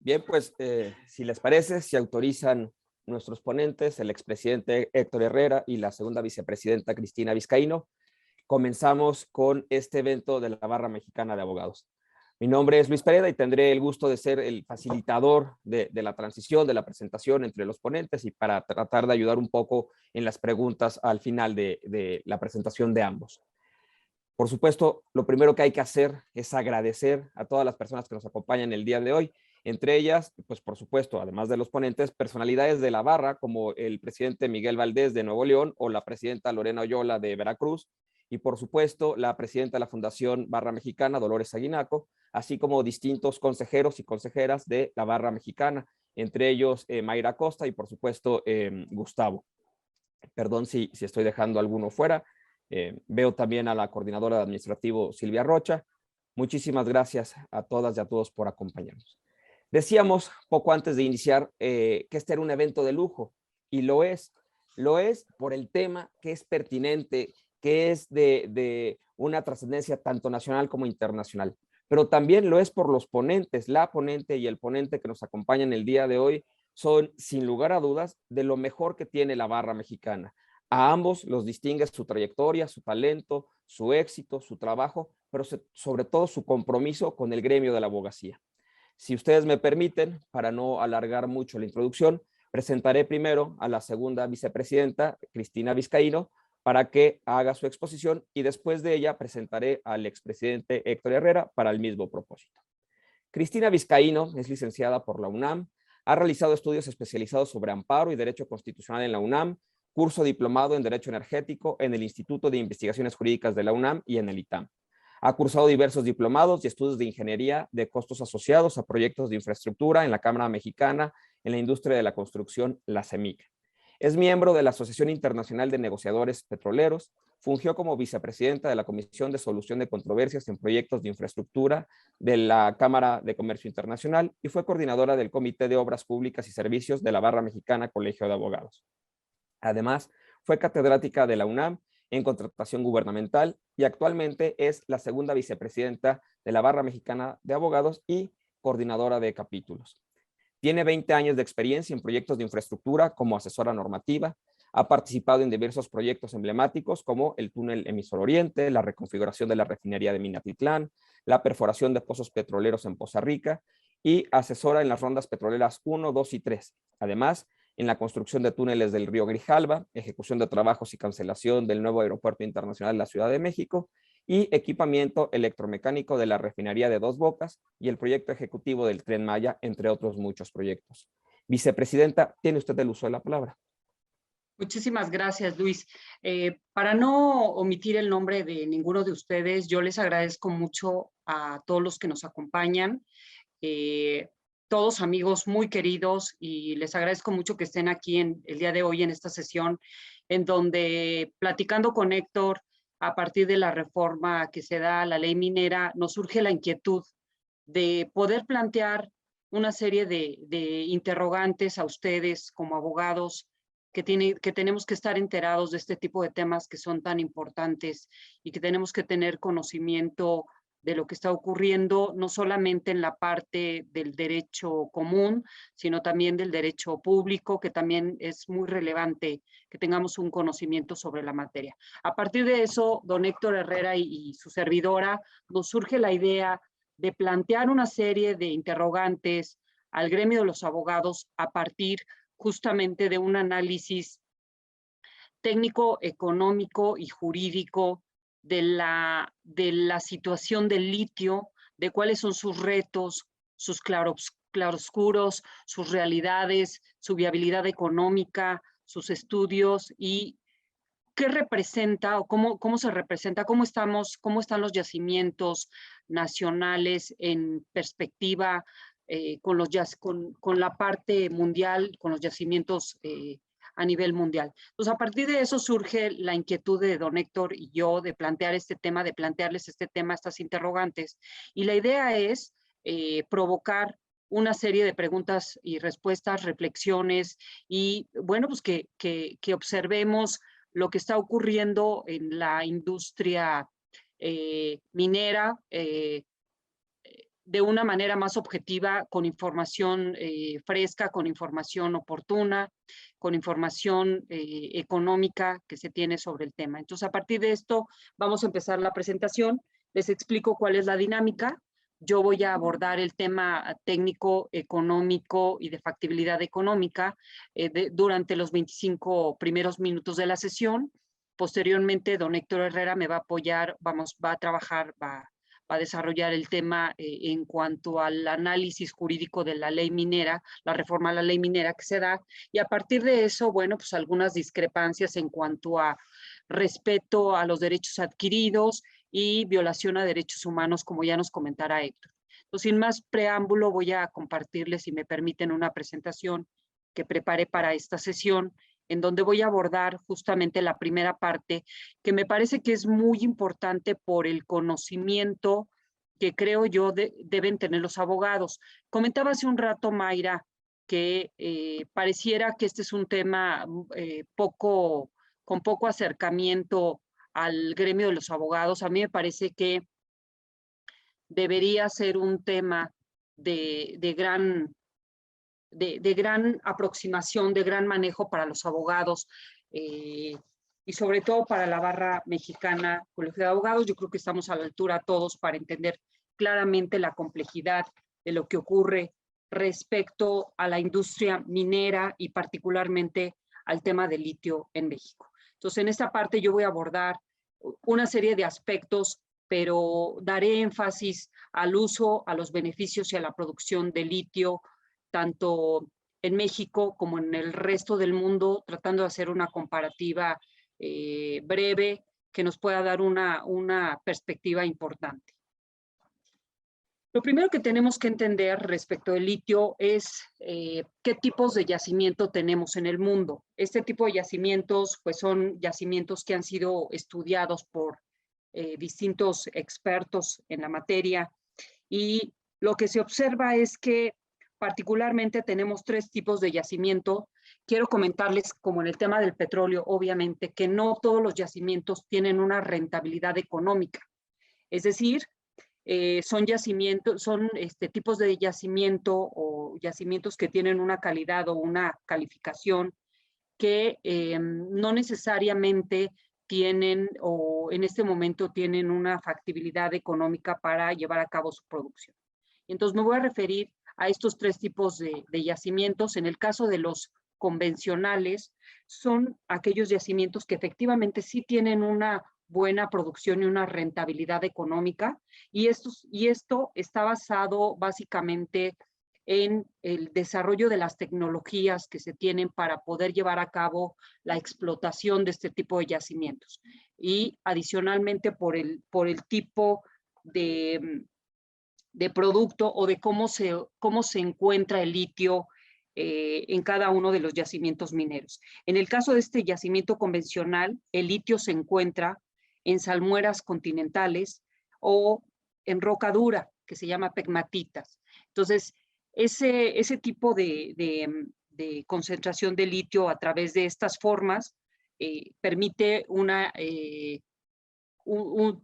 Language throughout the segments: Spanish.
Bien, pues si les parece, si autorizan nuestros ponentes, el expresidente Héctor Herrera y la segunda vicepresidenta Cristina Vizcaíno, comenzamos con este evento de la Barra Mexicana de Abogados. Mi nombre es Luis Pereda y tendré el gusto de ser el facilitador de la transición, de la presentación entre los ponentes y para tratar de ayudar un poco en las preguntas al final de la presentación de ambos. Por supuesto, lo primero que hay que hacer es agradecer a todas las personas que nos acompañan el día de hoy, entre ellas, pues por supuesto, además de los ponentes, personalidades de la barra como el presidente Miguel Valdés de Nuevo León o la presidenta Lorena Oyola de Veracruz, y por supuesto la presidenta de la Fundación Barra Mexicana, Dolores Aguinaco, así como distintos consejeros y consejeras de la Barra Mexicana, entre ellos Mayra Costa y por supuesto Gustavo. Perdón si estoy dejando alguno fuera. Veo también a la coordinadora de administrativo Silvia Rocha. Muchísimas gracias a todas y a todos por acompañarnos. Decíamos poco antes de iniciar que este era un evento de lujo y lo es por el tema que es pertinente, que es de una trascendencia tanto nacional como internacional, pero también lo es por los ponentes. La ponente y el ponente que nos acompañan el día de hoy son, sin lugar a dudas, de lo mejor que tiene la barra mexicana. A ambos los distingue su trayectoria, su talento, su éxito, su trabajo, pero sobre todo su compromiso con el gremio de la abogacía. Si ustedes me permiten, para no alargar mucho la introducción, presentaré primero a la segunda vicepresidenta, Cristina Vizcaíno, para que haga su exposición y después de ella presentaré al expresidente Héctor Herrera para el mismo propósito. Cristina Vizcaíno es licenciada por la UNAM, ha realizado estudios especializados sobre amparo y derecho constitucional en la UNAM, curso diplomado en Derecho Energético en el Instituto de Investigaciones Jurídicas de la UNAM y en el ITAM. Ha cursado diversos diplomados y estudios de ingeniería de costos asociados a proyectos de infraestructura en la Cámara Mexicana en la industria de la construcción, la CEMIC. Es miembro de la Asociación Internacional de Negociadores Petroleros, fungió como vicepresidenta de la Comisión de Solución de Controversias en Proyectos de Infraestructura de la Cámara de Comercio Internacional y fue coordinadora del Comité de Obras Públicas y Servicios de la Barra Mexicana Colegio de Abogados. Además, fue catedrática de la UNAM en contratación gubernamental y actualmente es la segunda vicepresidenta de la Barra Mexicana de Abogados y coordinadora de capítulos. Tiene 20 años de experiencia en proyectos de infraestructura como asesora normativa. Ha participado en diversos proyectos emblemáticos como el túnel Emisor Oriente, la reconfiguración de la refinería de Minatitlán, la perforación de pozos petroleros en Poza Rica y asesora en las rondas petroleras 1, 2 y 3. Además, en la construcción de túneles del río Grijalva, ejecución de trabajos y cancelación del nuevo aeropuerto internacional de la Ciudad de México y equipamiento electromecánico de la refinería de Dos Bocas y el proyecto ejecutivo del Tren Maya, entre otros muchos proyectos. Vicepresidenta, tiene usted el uso de la palabra. Muchísimas gracias, Luis. Para no omitir el nombre de ninguno de ustedes, yo les agradezco mucho a todos los que nos acompañan, todos amigos muy queridos, y les agradezco mucho que estén aquí el día de hoy en esta sesión, en donde platicando con Héctor, a partir de la reforma que se da a la ley minera, nos surge la inquietud de poder plantear una serie de interrogantes a ustedes como abogados que tenemos que estar enterados de este tipo de temas que son tan importantes y que tenemos que tener conocimiento de lo que está ocurriendo, no solamente en la parte del derecho común, sino también del derecho público, que también es muy relevante que tengamos un conocimiento sobre la materia. A partir de eso, don Héctor Herrera y su servidora, nos surge la idea de plantear una serie de interrogantes al gremio de los abogados a partir justamente de un análisis técnico, económico y jurídico de la situación del litio, de cuáles son sus retos, sus claroscuros, sus realidades, su viabilidad económica, sus estudios y qué representa o cómo se representa, cómo están los yacimientos nacionales en perspectiva con la parte mundial, con los yacimientos a nivel mundial. Entonces, a partir de eso surge la inquietud de don Héctor y yo de plantear este tema, de plantearles este tema, estas interrogantes. Y la idea es provocar una serie de preguntas y respuestas, reflexiones y, bueno, pues que observemos lo que está ocurriendo en la industria minera, de una manera más objetiva, con información fresca, con información oportuna, con información económica que se tiene sobre el tema. Entonces, a partir de esto, vamos a empezar la presentación. Les explico cuál es la dinámica. Yo voy a abordar el tema técnico, económico y de factibilidad económica durante los 25 primeros minutos de la sesión. Posteriormente, don Héctor Herrera me va a apoyar, va a trabajar, va a desarrollar el tema en cuanto al análisis jurídico de la ley minera, la reforma a la ley minera que se da, y a partir de eso, bueno, pues algunas discrepancias en cuanto a respeto a los derechos adquiridos y violación a derechos humanos, como ya nos comentará Héctor. Entonces, sin más preámbulo, voy a compartirles, si me permiten, una presentación que preparé para esta sesión, en donde voy a abordar justamente la primera parte, que me parece que es muy importante por el conocimiento que creo yo deben tener los abogados. Comentaba hace un rato, Mayra, que pareciera que este es un tema con poco acercamiento al gremio de los abogados. A mí me parece que debería ser un tema de gran aproximación, de gran manejo para los abogados y sobre todo para la barra mexicana, Colegio de Abogados. Yo creo que estamos a la altura todos para entender claramente la complejidad de lo que ocurre respecto a la industria minera y particularmente al tema del litio en México. Entonces, en esta parte yo voy a abordar una serie de aspectos, pero daré énfasis al uso, a los beneficios y a la producción de litio, tanto en México como en el resto del mundo, tratando de hacer una comparativa breve que nos pueda dar una perspectiva importante. Lo primero que tenemos que entender respecto del litio es qué tipos de yacimiento tenemos en el mundo. Este tipo de yacimientos pues son yacimientos que han sido estudiados por distintos expertos en la materia, y lo que se observa es que particularmente tenemos 3 tipos de yacimiento. Quiero comentarles, como en el tema del petróleo, obviamente, que no todos los yacimientos tienen una rentabilidad económica. Es decir, son tipos de yacimiento o yacimientos que tienen una calidad o una calificación que no necesariamente tienen o en este momento tienen una factibilidad económica para llevar a cabo su producción. Entonces me voy a referir a estos 3 tipos de yacimientos. En el caso de los convencionales, son aquellos yacimientos que efectivamente sí tienen una buena producción y una rentabilidad económica, y esto está basado básicamente en el desarrollo de las tecnologías que se tienen para poder llevar a cabo la explotación de este tipo de yacimientos. Y adicionalmente por el tipo de producto o de cómo se encuentra el litio en cada uno de los yacimientos mineros. En el caso de este yacimiento convencional, el litio se encuentra en salmueras continentales o en roca dura, que se llama pegmatitas. Entonces, ese tipo de concentración de litio a través de estas formas permite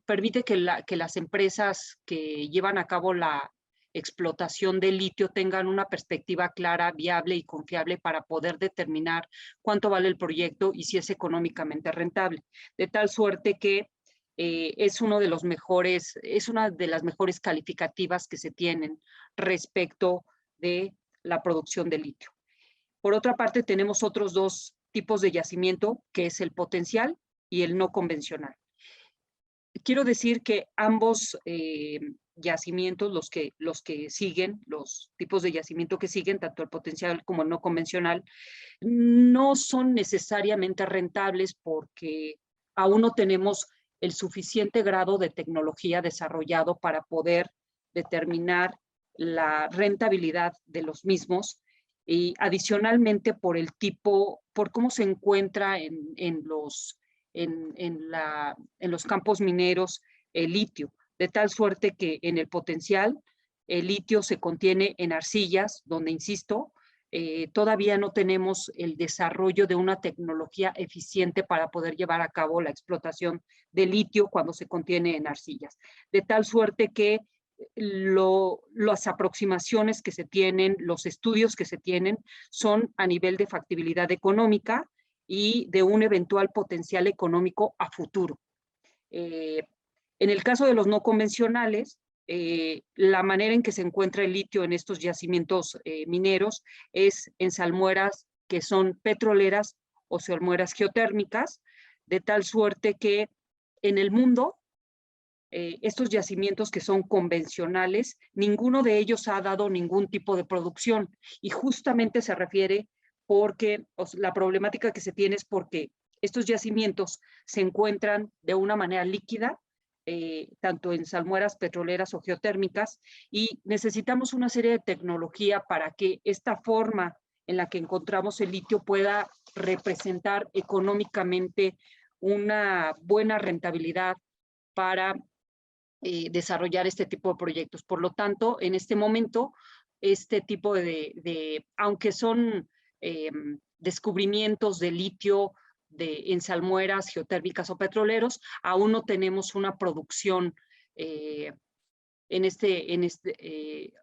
permite que las empresas que llevan a cabo la explotación de litio tengan una perspectiva clara, viable y confiable para poder determinar cuánto vale el proyecto y si es económicamente rentable. De tal suerte que es una de las mejores calificativas que se tienen respecto de la producción de litio. Por otra parte, tenemos otros 2 tipos de yacimiento, que es el potencial y el no convencional. Quiero decir que ambos yacimientos, los que siguen, los tipos de yacimiento que siguen, tanto el potencial como el no convencional, no son necesariamente rentables porque aún no tenemos el suficiente grado de tecnología desarrollado para poder determinar la rentabilidad de los mismos, y adicionalmente por cómo se encuentra en los campos mineros el litio, de tal suerte que en el potencial el litio se contiene en arcillas, donde, insisto, todavía no tenemos el desarrollo de una tecnología eficiente para poder llevar a cabo la explotación de litio cuando se contiene en arcillas. De tal suerte que las aproximaciones que se tienen, los estudios que se tienen, son a nivel de factibilidad económica y de un eventual potencial económico a futuro. En el caso de los no convencionales, la manera en que se encuentra el litio en estos yacimientos mineros es en salmueras que son petroleras o salmueras geotérmicas, de tal suerte que en el mundo estos yacimientos que son convencionales, ninguno de ellos ha dado ningún tipo de producción, y justamente se refiere porque la problemática que se tiene es porque estos yacimientos se encuentran de una manera líquida, tanto en salmueras petroleras o geotérmicas, y necesitamos una serie de tecnología para que esta forma en la que encontramos el litio pueda representar económicamente una buena rentabilidad para desarrollar este tipo de proyectos. Por lo tanto, en este momento, este tipo aunque son descubrimientos de litio en salmueras geotérmicas o petroleros, aún no tenemos una producción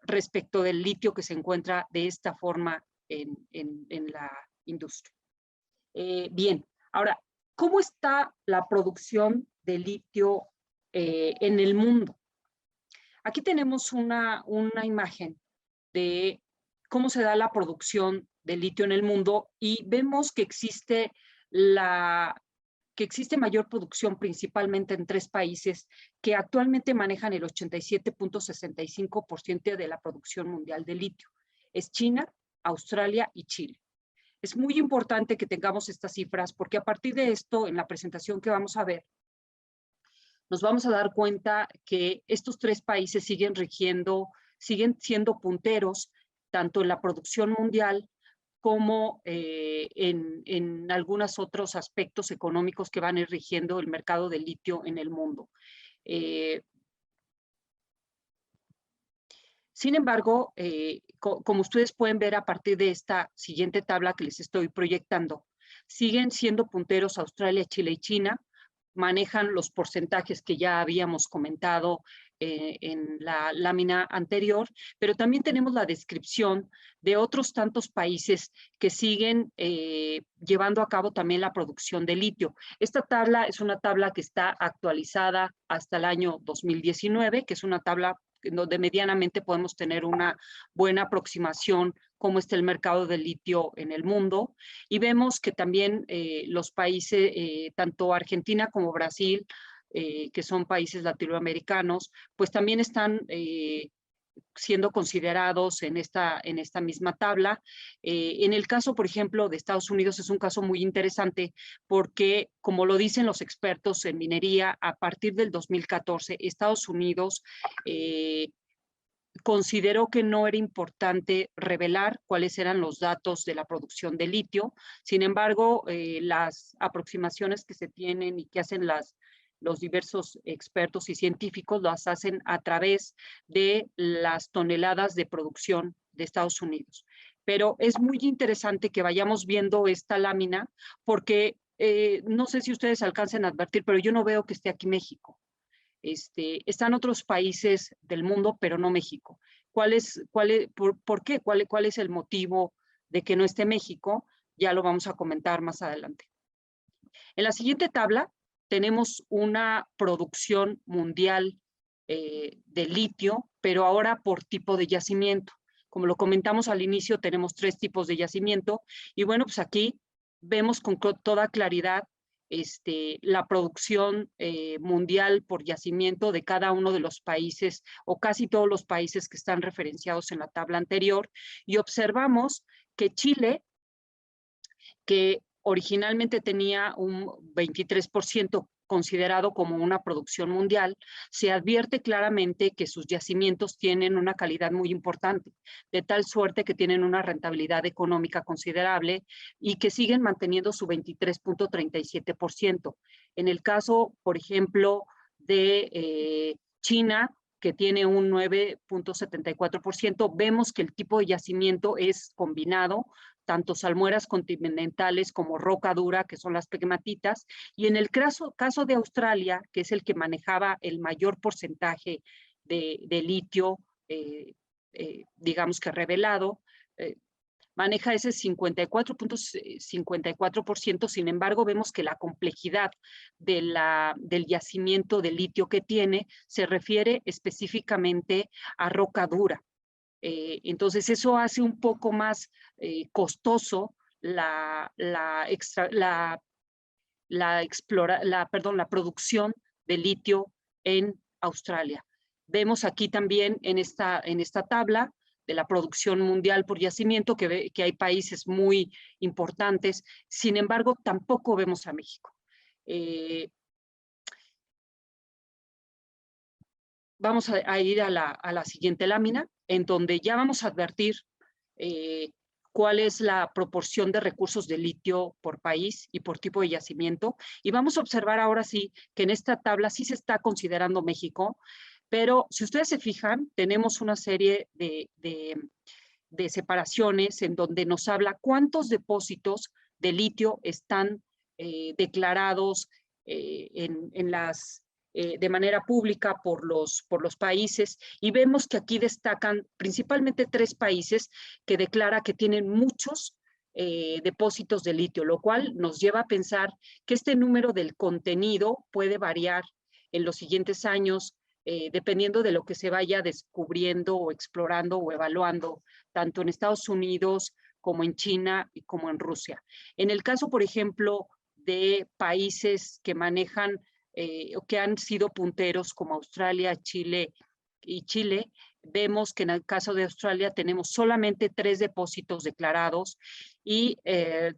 respecto del litio que se encuentra de esta forma en la industria. Bien, ahora, ¿cómo está la producción de litio en el mundo? Aquí tenemos una imagen de cómo se da la producción de litio en el mundo, y vemos que existe mayor producción principalmente en 3 países que actualmente manejan el 87.65% de la producción mundial de litio. Es China, Australia y Chile. Es muy importante que tengamos estas cifras porque a partir de esto, en la presentación que vamos a ver, nos vamos a dar cuenta que estos 3 países siguen siendo punteros tanto en la producción mundial como en algunos otros aspectos económicos que van a ir rigiendo el mercado del litio en el mundo. Sin embargo, como ustedes pueden ver a partir de esta siguiente tabla que les estoy proyectando, siguen siendo punteros Australia, Chile y China. Manejan los porcentajes que ya habíamos comentado en la lámina anterior, pero también tenemos la descripción de otros tantos países que siguen llevando a cabo también la producción de litio. Esta tabla es una tabla que está actualizada hasta el año 2019, que es una tabla donde medianamente podemos tener una buena aproximación cómo está el mercado del litio en el mundo, y vemos que también los países, tanto Argentina como Brasil, que son países latinoamericanos, pues también están siendo considerados en esta misma tabla. En el caso, por ejemplo, de Estados Unidos es un caso muy interesante porque, como lo dicen los expertos en minería, a partir del 2014, Estados Unidos consideró que no era importante revelar cuáles eran los datos de la producción de litio. Sin embargo, las aproximaciones que se tienen y que hacen los diversos expertos y científicos las hacen a través de las toneladas de producción de Estados Unidos. Pero es muy interesante que vayamos viendo esta lámina porque no sé si ustedes alcancen a advertir, pero yo no veo que esté aquí México. Están otros países del mundo, pero no México. ¿Por qué? ¿Cuál es el motivo de que no esté México? Ya lo vamos a comentar más adelante. En la siguiente tabla tenemos una producción mundial de litio, pero ahora por tipo de yacimiento. Como lo comentamos al inicio, tenemos 3 tipos de yacimiento, y bueno, pues aquí vemos con toda claridad la producción mundial por yacimiento de cada uno de los países o casi todos los países que están referenciados en la tabla anterior, y observamos que Chile, que originalmente tenía un 23% considerado como una producción mundial, se advierte claramente que sus yacimientos tienen una calidad muy importante, de tal suerte que tienen una rentabilidad económica considerable y que siguen manteniendo su 23.37%. En el caso, por ejemplo, de China, que tiene un 9.74%, vemos que el tipo de yacimiento es combinado, tanto salmueras continentales como roca dura, que son las pegmatitas, y en el caso de Australia, que es el que manejaba el mayor porcentaje de litio, digamos que revelado, maneja ese 54.54%, sin embargo, vemos que la complejidad del yacimiento de litio que tiene se refiere específicamente a roca dura. Entonces, eso hace un poco más costoso la producción de litio en Australia. Vemos aquí también en esta tabla de la producción mundial por yacimiento que hay países muy importantes, sin embargo, tampoco vemos a México. Vamos a ir a la siguiente lámina, en donde ya vamos a advertir cuál es la proporción de recursos de litio por país y por tipo de yacimiento. Y vamos a observar ahora sí que en esta tabla sí se está considerando México, pero si ustedes se fijan, tenemos una serie de separaciones en donde nos habla cuántos depósitos de litio están declarados de manera pública por los países, y vemos que aquí destacan principalmente 3 países que declara que tienen muchos depósitos de litio, lo cual nos lleva a pensar que este número del contenido puede variar en los siguientes años, dependiendo de lo que se vaya descubriendo o explorando o evaluando, tanto en Estados Unidos como en China y como en Rusia. En el caso, por ejemplo, de países que manejan o que han sido punteros como Australia, Chile, vemos que en el caso de Australia tenemos solamente 3 depósitos declarados y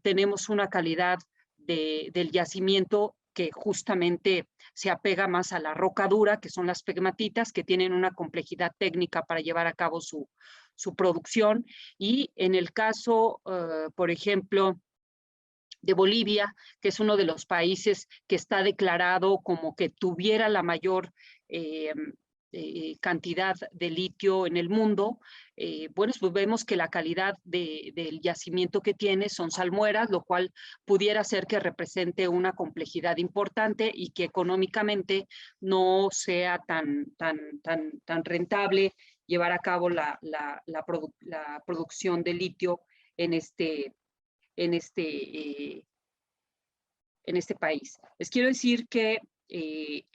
tenemos una calidad del yacimiento que justamente se apega más a la roca dura, que son las pegmatitas, que tienen una complejidad técnica para llevar a cabo su producción. Y en el caso, por ejemplo, de Bolivia, que es uno de los países que está declarado como que tuviera la mayor cantidad de litio en el mundo, bueno, pues vemos que la calidad del yacimiento que tiene son salmueras, lo cual pudiera ser que represente una complejidad importante y que económicamente no sea tan rentable llevar a cabo la producción de litio en este país. Les quiero decir que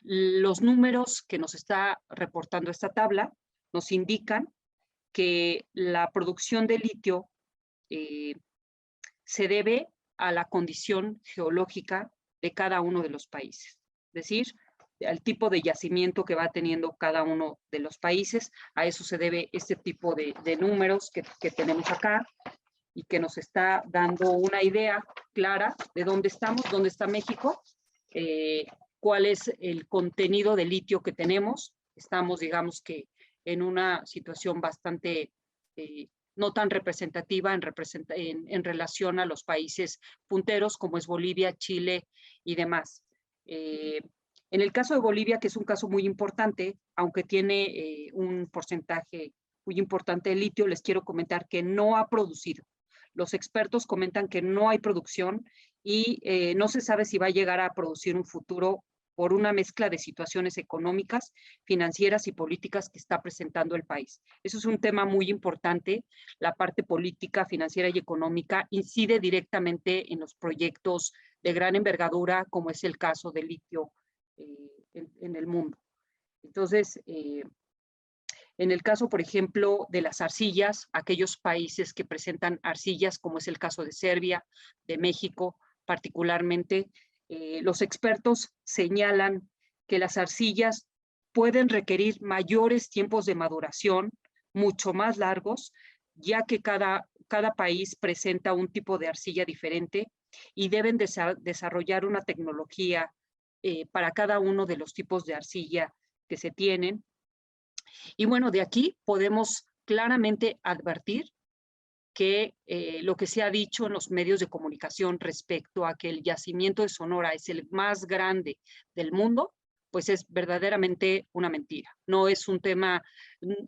los números que nos está reportando esta tabla nos indican que la producción de litio se debe a la condición geológica de cada uno de los países, es decir, al tipo de yacimiento que va teniendo cada uno de los países. A eso se debe este tipo de números que tenemos acá, y que nos está dando una idea clara de dónde estamos, dónde está México, cuál es el contenido de litio que tenemos. Estamos, digamos que, en una situación bastante no tan representativa en relación a los países punteros como es Bolivia, Chile y demás. En el caso de Bolivia, que es un caso muy importante, aunque tiene un porcentaje muy importante de litio, les quiero comentar que no ha producido. Los expertos comentan que no hay producción y no se sabe si va a llegar a producir un futuro por una mezcla de situaciones económicas, financieras y políticas que está presentando el país. Eso es un tema muy importante. La parte política, financiera y económica incide directamente en los proyectos de gran envergadura, como es el caso del litio en el mundo. Entonces, en el caso, por ejemplo, de las arcillas, aquellos países que presentan arcillas, como es el caso de Serbia, de México particularmente, los expertos señalan que las arcillas pueden requerir mayores tiempos de maduración, mucho más largos, ya que cada país presenta un tipo de arcilla diferente y deben desarrollar una tecnología para cada uno de los tipos de arcilla que se tienen. Y bueno, de aquí podemos claramente advertir que lo que se ha dicho en los medios de comunicación respecto a que el yacimiento de Sonora es el más grande del mundo, pues es verdaderamente una mentira. No es un tema,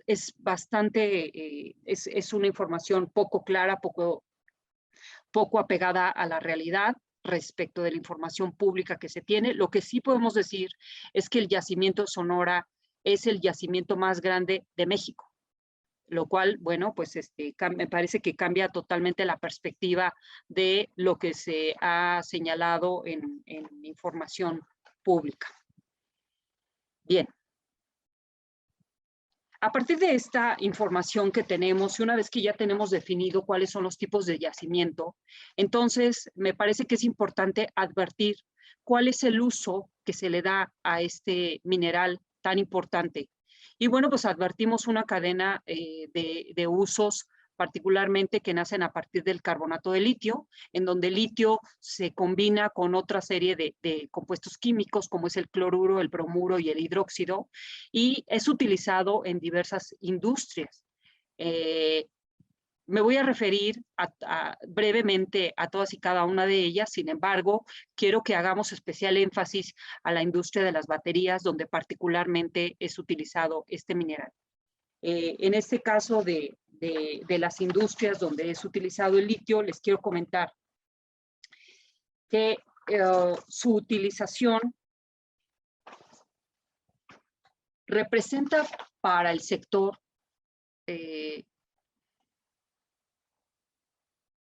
es bastante, es una información poco clara, poco apegada a la realidad respecto de la información pública que se tiene. Lo que sí podemos decir es que el yacimiento de Sonora es el yacimiento más grande de México, lo cual, bueno, pues me parece que cambia totalmente la perspectiva de lo que se ha señalado en información pública. Bien. A partir de esta información que tenemos, y una vez que ya tenemos definido cuáles son los tipos de yacimiento, entonces me parece que es importante advertir cuál es el uso que se le da a este mineral tan importante. Y bueno, pues advertimos una cadena de usos particularmente que nacen a partir del carbonato de litio, en donde el litio se combina con otra serie de compuestos químicos, como es el cloruro, el bromuro y el hidróxido, y es utilizado en diversas industrias. Me voy a referir brevemente a todas y cada una de ellas. Sin embargo, quiero que hagamos especial énfasis a la industria de las baterías, donde particularmente es utilizado este mineral. En este caso de las industrias donde es utilizado el litio, les quiero comentar que su utilización representa para el sector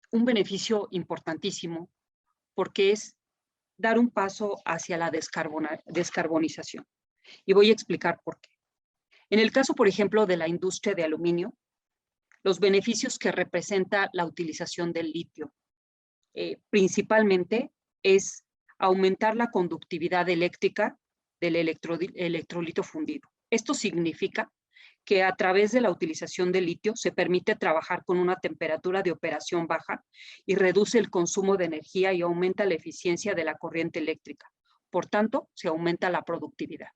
un beneficio importantísimo, porque es dar un paso hacia la descarbonización. Y voy a explicar por qué. En el caso, por ejemplo, de la industria de aluminio, los beneficios que representa la utilización del litio principalmente es aumentar la conductividad eléctrica del electrolito fundido. Esto significa que a través de la utilización de litio se permite trabajar con una temperatura de operación baja y reduce el consumo de energía y aumenta la eficiencia de la corriente eléctrica. Por tanto, se aumenta la productividad.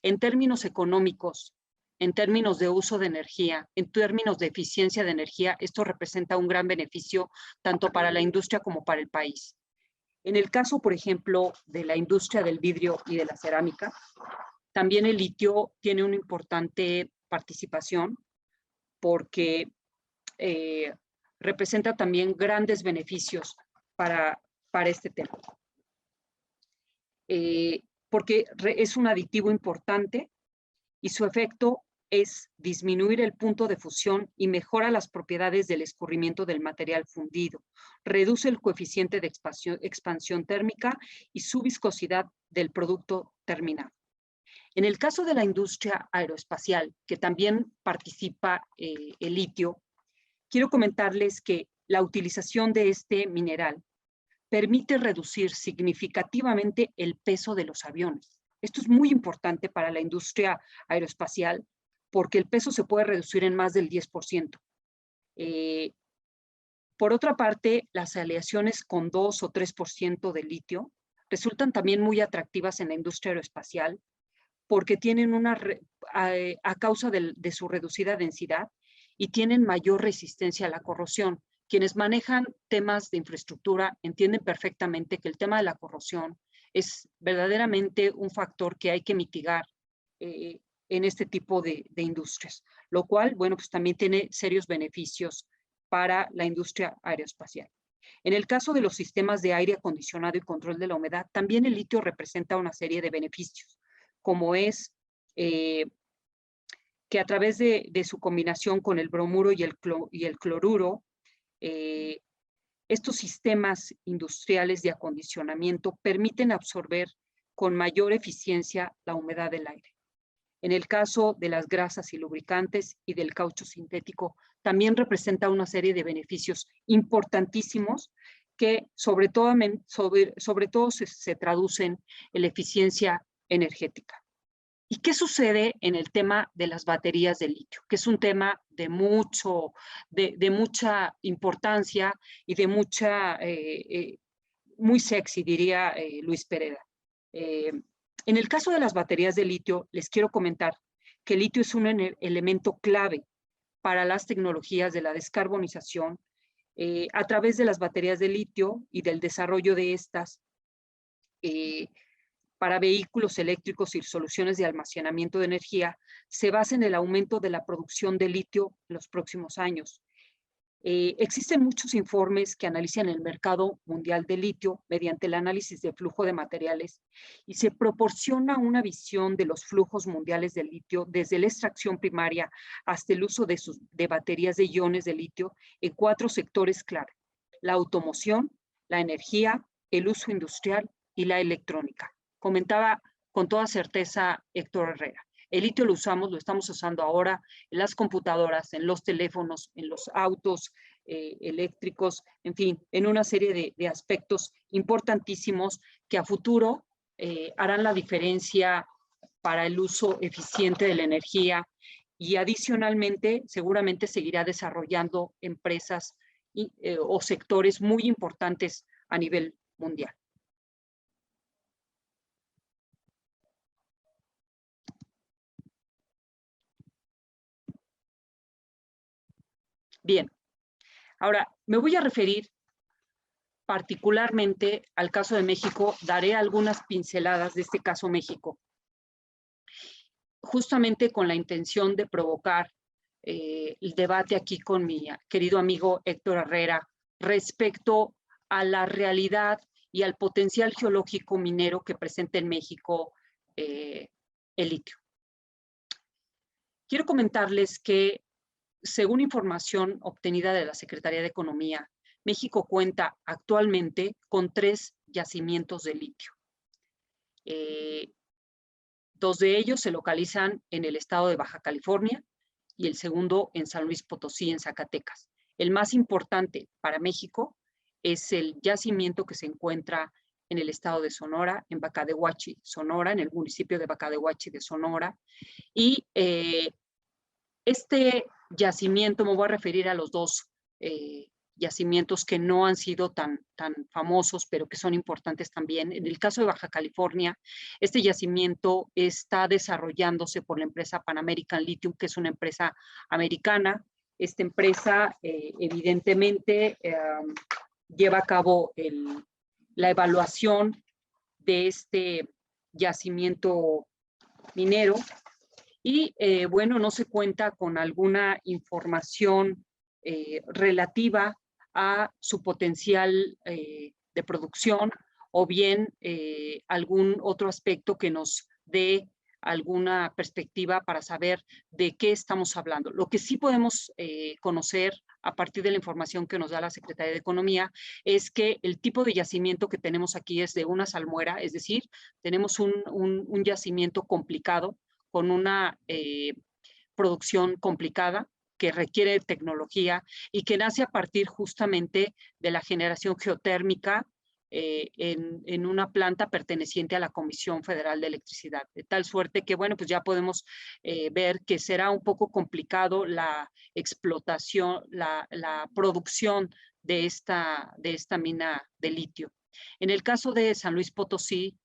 En términos económicos, en términos de uso de energía, en términos de eficiencia de energía, esto representa un gran beneficio tanto para la industria como para el país. En el caso, por ejemplo, de la industria del vidrio y de la cerámica, también el litio tiene una importante participación porque representa también grandes beneficios para este tema. Porque es un aditivo importante y su efecto es disminuir el punto de fusión y mejora las propiedades del escurrimiento del material fundido, reduce el coeficiente de expansión térmica y su viscosidad del producto terminado. En el caso de la industria aeroespacial, que también participa el litio, quiero comentarles que la utilización de este mineral permite reducir significativamente el peso de los aviones. Esto es muy importante para la industria aeroespacial porque el peso se puede reducir en más del 10%. Por otra parte, las aleaciones con 2 o 3% de litio resultan también muy atractivas en la industria aeroespacial porque tienen a causa de su reducida densidad y tienen mayor resistencia a la corrosión. Quienes manejan temas de infraestructura entienden perfectamente que el tema de la corrosión es verdaderamente un factor que hay que mitigar en este tipo de industrias, lo cual, bueno, pues también tiene serios beneficios para la industria aeroespacial. En el caso de los sistemas de aire acondicionado y control de la humedad, también el litio representa una serie de beneficios, como es que a través de su combinación con el bromuro y el cloruro, estos sistemas industriales de acondicionamiento permiten absorber con mayor eficiencia la humedad del aire. En el caso de las grasas y lubricantes y del caucho sintético, también representa una serie de beneficios importantísimos que sobre todo se traducen en la eficiencia energética. ¿Y qué sucede en el tema de las baterías de litio? Que es un tema de mucha importancia y de muy sexy, diría Luis Pereda. En el caso de las baterías de litio, les quiero comentar que el litio es un elemento clave para las tecnologías de la descarbonización a través de las baterías de litio y del desarrollo de estas para vehículos eléctricos y soluciones de almacenamiento de energía se basa en el aumento de la producción de litio en los próximos años. Existen muchos informes que analizan el mercado mundial de litio mediante el análisis de flujo de materiales y se proporciona una visión de los flujos mundiales de litio desde la extracción primaria hasta el uso de baterías de iones de litio en 4 sectores clave: la automoción, la energía, el uso industrial y la electrónica. Comentaba con toda certeza Héctor Herrera. El litio lo estamos usando ahora en las computadoras, en los teléfonos, en los autos eléctricos, en fin, en una serie de aspectos importantísimos que a futuro harán la diferencia para el uso eficiente de la energía y adicionalmente seguramente seguirá desarrollando empresas o sectores muy importantes a nivel mundial. Bien, ahora me voy a referir particularmente al caso de México. Daré algunas pinceladas de este caso México, justamente con la intención de provocar el debate aquí con mi querido amigo Héctor Herrera respecto a la realidad y al potencial geológico minero que presenta en México el litio. Quiero comentarles que, según información obtenida de la Secretaría de Economía, México cuenta actualmente con 3 yacimientos de litio. 2 de ellos se localizan en el estado de Baja California y el segundo en San Luis Potosí, en Zacatecas. El más importante para México es el yacimiento que se encuentra en el estado de Sonora, en Bacadehuachi, Sonora, en el municipio de Bacadehuachi de Sonora. Y este yacimiento, me voy a referir a los 2 yacimientos que no han sido tan famosos, pero que son importantes también. En el caso de Baja California, este yacimiento está desarrollándose por la empresa Pan American Lithium, que es una empresa americana. Esta empresa evidentemente lleva a cabo la evaluación de este yacimiento minero y bueno, no se cuenta con alguna información relativa a su potencial de producción o bien algún otro aspecto que nos dé alguna perspectiva para saber de qué estamos hablando. Lo que sí podemos conocer a partir de la información que nos da la Secretaría de Economía es que el tipo de yacimiento que tenemos aquí es de una salmuera, es decir, tenemos un yacimiento complicado con una producción complicada que requiere tecnología y que nace a partir justamente de la generación geotérmica en una planta perteneciente a la Comisión Federal de Electricidad, de tal suerte que, bueno, pues ya podemos ver que será un poco complicado la explotación, la producción de esta mina de litio. En el caso de San Luis Potosí,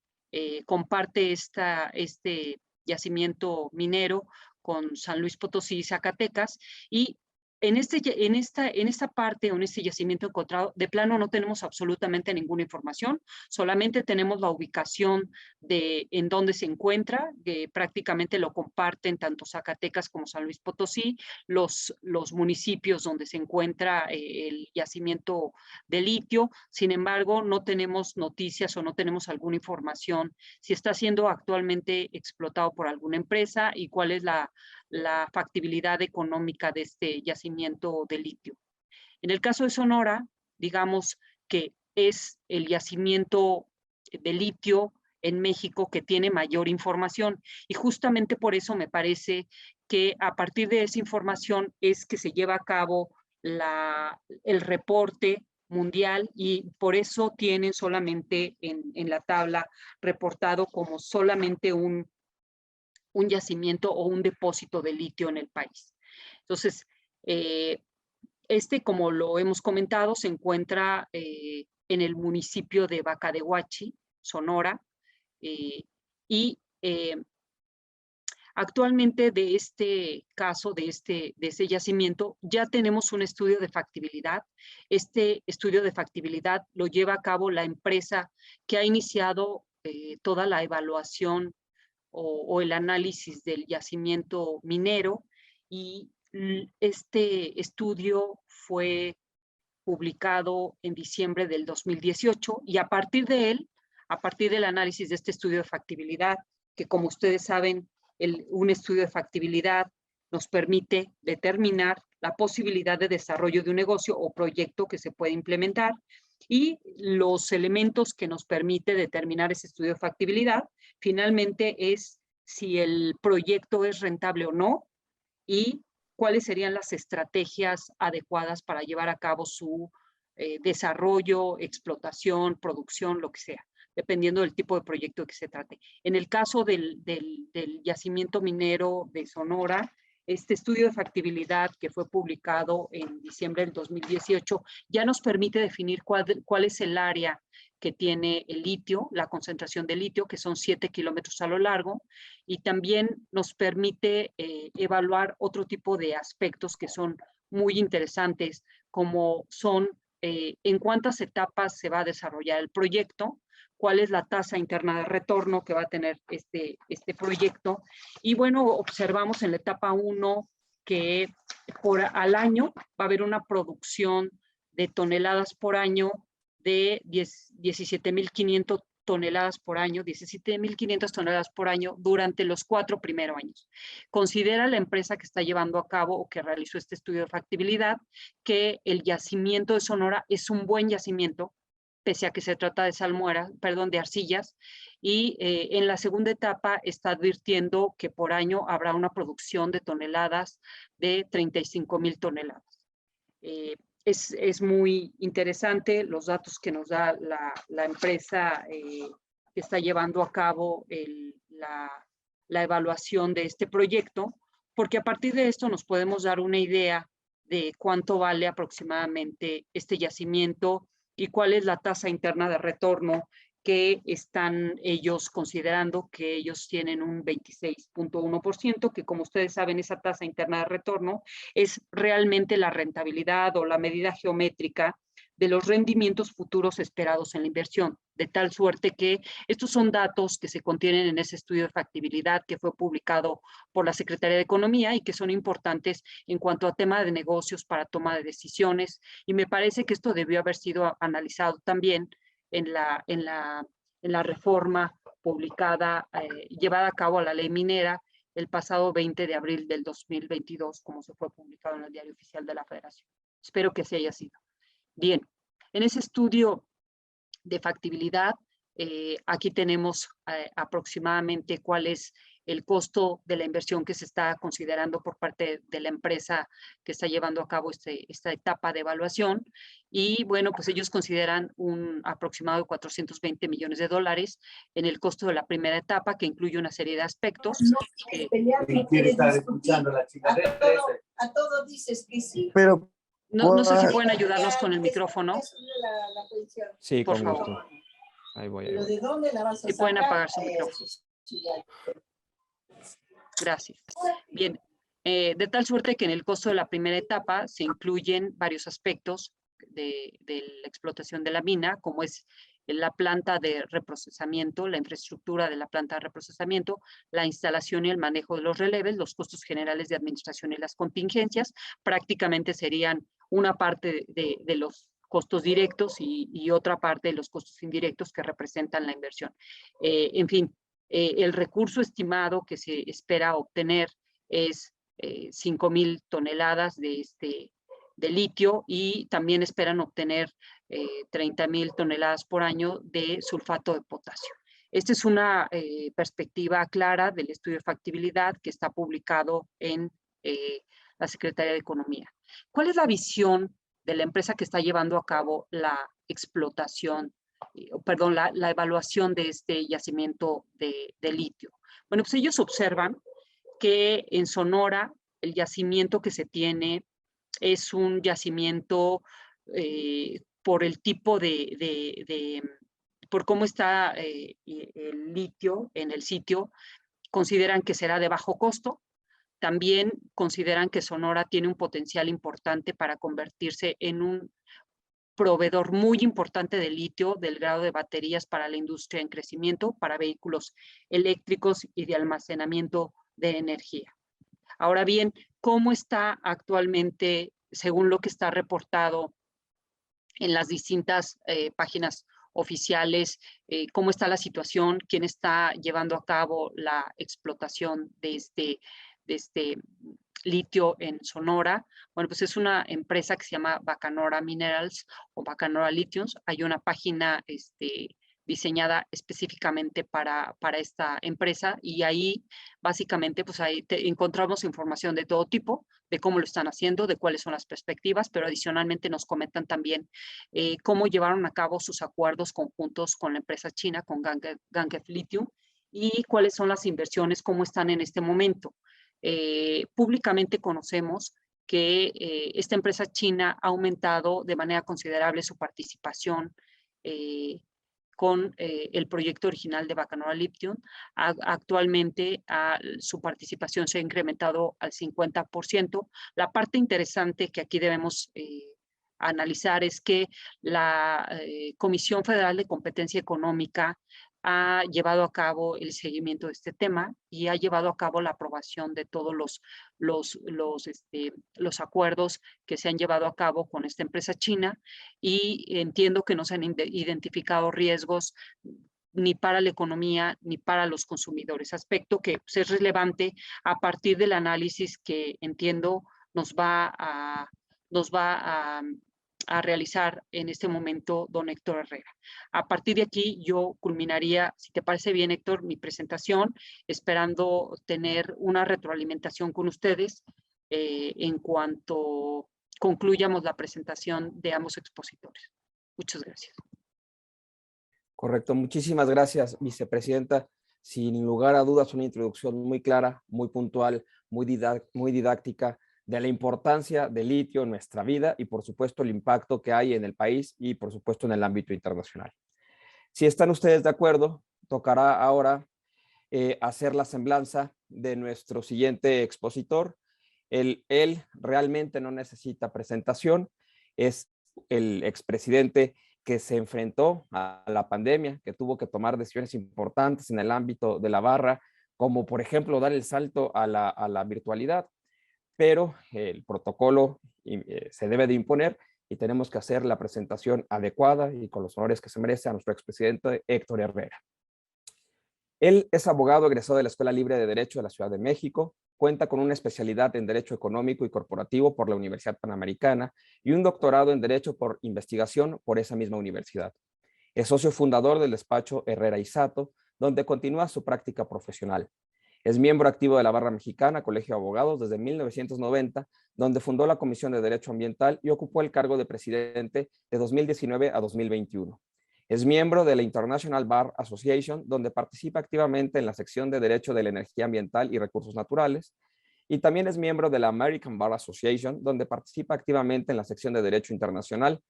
comparte este yacimiento minero con San Luis Potosí y Zacatecas, y en esta parte o en este yacimiento encontrado, de plano no tenemos absolutamente ninguna información, solamente tenemos la ubicación de en dónde se encuentra, que prácticamente lo comparten tanto Zacatecas como San Luis Potosí, los municipios donde se encuentra el yacimiento de litio. Sin embargo, no tenemos noticias o no tenemos alguna información si está siendo actualmente explotado por alguna empresa y cuál es la factibilidad económica de este yacimiento de litio. En el caso de Sonora, digamos que es el yacimiento de litio en México que tiene mayor información y justamente por eso me parece que a partir de esa información es que se lleva a cabo el reporte mundial y por eso tienen solamente en la tabla reportado como solamente un yacimiento o un depósito de litio en el país. Entonces, como lo hemos comentado, se encuentra en el municipio de Bacadehuachi, Sonora, y actualmente de este caso, de ese yacimiento, ya tenemos un estudio de factibilidad. Este estudio de factibilidad lo lleva a cabo la empresa que ha iniciado toda la evaluación o el análisis del yacimiento minero y Este estudio fue publicado en diciembre del 2018 y a partir de él, a partir del análisis de este estudio de factibilidad, que como ustedes saben, un estudio de factibilidad nos permite determinar la posibilidad de desarrollo de un negocio o proyecto que se puede implementar y los elementos que nos permite determinar ese estudio de factibilidad, finalmente es si el proyecto es rentable o no y cuáles serían las estrategias adecuadas para llevar a cabo su desarrollo, explotación, producción, lo que sea, dependiendo del tipo de proyecto que se trate. En el caso del yacimiento minero de Sonora, este estudio de factibilidad que fue publicado en diciembre del 2018 ya nos permite definir cuál es el área que tiene el litio, la concentración de litio, que son 7 kilómetros a lo largo, y también nos permite evaluar otro tipo de aspectos que son muy interesantes, como son en cuántas etapas se va a desarrollar el proyecto, cuál es la tasa interna de retorno que va a tener este proyecto. Y bueno, observamos en la etapa 1 que al año va a haber una producción de toneladas por año de 17.500 toneladas por año, 17.500 toneladas por año durante los 4 primeros años. Considera la empresa que está llevando a cabo o que realizó este estudio de factibilidad que el yacimiento de Sonora es un buen yacimiento, pese a que se trata de de arcillas, y en la segunda etapa está advirtiendo que por año habrá una producción de toneladas de 35,000 toneladas. Es muy interesante los datos que nos da la empresa que está llevando a cabo la evaluación de este proyecto, porque a partir de esto nos podemos dar una idea de cuánto vale aproximadamente este yacimiento y cuál es la tasa interna de retorno que están ellos considerando, que ellos tienen un 26.1%, que como ustedes saben, esa tasa interna de retorno es realmente la rentabilidad o la medida geométrica de los rendimientos futuros esperados en la inversión, de tal suerte que estos son datos que se contienen en ese estudio de factibilidad que fue publicado por la Secretaría de Economía y que son importantes en cuanto a tema de negocios para toma de decisiones, y me parece que esto debió haber sido analizado también en la reforma publicada, llevada a cabo a la ley minera el pasado 20 de abril del 2022, como se fue publicado en el Diario Oficial de la Federación. Espero que así haya sido. Bien, en ese estudio de factibilidad, aquí tenemos aproximadamente cuál es el costo de la inversión que se está considerando por parte de la empresa que está llevando a cabo esta etapa de evaluación. Y bueno, pues ellos consideran un aproximado de 420 millones de dólares en el costo de la primera etapa, que incluye una serie de aspectos. A todo dices que sí. Pero no sé si pueden ayudarnos con el micrófono. Sí, por con favor. gusto. Ahí voy. ¿Pero de dónde la vas a Si pueden sacar? apagar su micrófono. Gracias. Bien, de tal suerte que en el costo de la primera etapa se incluyen varios aspectos de la explotación de la mina, como es la planta de reprocesamiento, la infraestructura de la planta de reprocesamiento, la instalación y el manejo de los releves, los costos generales de administración y las contingencias. Prácticamente serían una parte de los costos directos y otra parte de los costos indirectos que representan la inversión. En fin, el recurso estimado que se espera obtener es 5,000 toneladas de litio, y también esperan obtener 30,000 toneladas por año de sulfato de potasio. Esta es una perspectiva clara del estudio de factibilidad que está publicado en la Secretaría de Economía. ¿Cuál es la visión de la empresa que está llevando a cabo la explotación, perdón, la evaluación de este yacimiento de litio? Bueno, pues ellos observan que en Sonora el yacimiento que se tiene es un yacimiento por el tipo por cómo está el litio en el sitio, consideran que será de bajo costo. También consideran que Sonora tiene un potencial importante para convertirse en un proveedor muy importante de litio, del grado de baterías para la industria en crecimiento, para vehículos eléctricos y de almacenamiento de energía. Ahora bien, ¿cómo está actualmente, según lo que está reportado en las distintas páginas oficiales, cómo está la situación, quién está llevando a cabo la explotación de este litio en Sonora? Bueno, pues es una empresa que se llama Bacanora Minerals o Bacanora Lithiums. Hay una página diseñada específicamente para esta empresa, y ahí básicamente pues ahí encontramos información de todo tipo, de cómo lo están haciendo, de cuáles son las perspectivas, pero adicionalmente nos comentan también cómo llevaron a cabo sus acuerdos conjuntos con la empresa china, con Ganfeng Lithium, y cuáles son las inversiones, cómo están en este momento. Públicamente conocemos que esta empresa china ha aumentado de manera considerable su participación con el proyecto original de Bacanora Lithium. Actualmente su participación se ha incrementado al 50%. La parte interesante que aquí debemos analizar es que la Comisión Federal de Competencia Económica ha llevado a cabo el seguimiento de este tema y ha llevado a cabo la aprobación de todos los acuerdos que se han llevado a cabo con esta empresa china, y entiendo que no se han identificado riesgos ni para la economía ni para los consumidores, aspecto que pues, es relevante a partir del análisis que entiendo nos va a realizar en este momento don Héctor Herrera. A partir de aquí yo culminaría, si te parece bien, Héctor, mi presentación, esperando tener una retroalimentación con ustedes en cuanto concluyamos la presentación de ambos expositores. Muchas gracias. Correcto, muchísimas gracias, vicepresidenta. Sin lugar a dudas, una introducción muy clara, muy puntual, muy didáctica de la importancia del litio en nuestra vida y, por supuesto, el impacto que hay en el país y, por supuesto, en el ámbito internacional. Si están ustedes de acuerdo, tocará ahora hacer la semblanza de nuestro siguiente expositor. Él realmente no necesita presentación, es el expresidente que se enfrentó a la pandemia, que tuvo que tomar decisiones importantes en el ámbito de la barra, como por ejemplo dar el salto a la virtualidad, pero el protocolo se debe de imponer y tenemos que hacer la presentación adecuada y con los honores que se merece a nuestro expresidente Héctor Herrera. Él es abogado egresado de la Escuela Libre de Derecho de la Ciudad de México, cuenta con una especialidad en Derecho Económico y Corporativo por la Universidad Panamericana y un doctorado en Derecho por Investigación por esa misma universidad. Es socio fundador del despacho Herrera y Sato, donde continúa su práctica profesional. Es miembro activo de la Barra Mexicana, Colegio de Abogados, desde 1990, donde fundó la Comisión de Derecho Ambiental y ocupó el cargo de presidente de 2019 a 2021. Es miembro de la International Bar Association, donde participa activamente en la sección de Derecho de la Energía Ambiental y Recursos Naturales, y también es miembro de la American Bar Association, donde participa activamente en la sección de Derecho Internacional.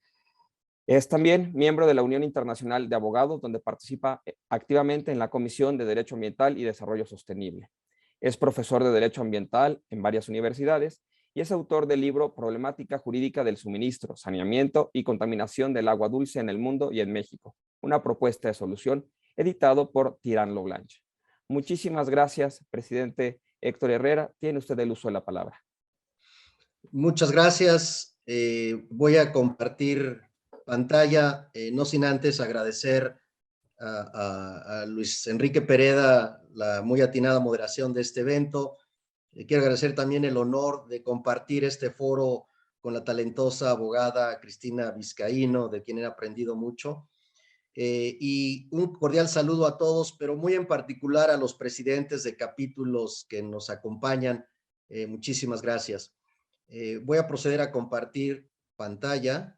Es también miembro de la Unión Internacional de Abogados, donde participa activamente en la Comisión de Derecho Ambiental y Desarrollo Sostenible. Es profesor de Derecho Ambiental en varias universidades y es autor del libro Problemática Jurídica del Suministro, Saneamiento y Contaminación del Agua Dulce en el Mundo y en México, una propuesta de solución, editado por Tirán Lo Blanche. Muchísimas gracias, presidente Héctor Herrera. Tiene usted el uso de la palabra. Muchas gracias. Voy a compartir pantalla, no sin antes agradecer a Luis Enrique Pereda la muy atinada moderación de este evento. Quiero agradecer también el honor de compartir este foro con la talentosa abogada Cristina Vizcaíno, de quien he aprendido mucho. Y un cordial saludo a todos, pero muy en particular a los presidentes de capítulos que nos acompañan. Muchísimas gracias. Voy a proceder a compartir pantalla.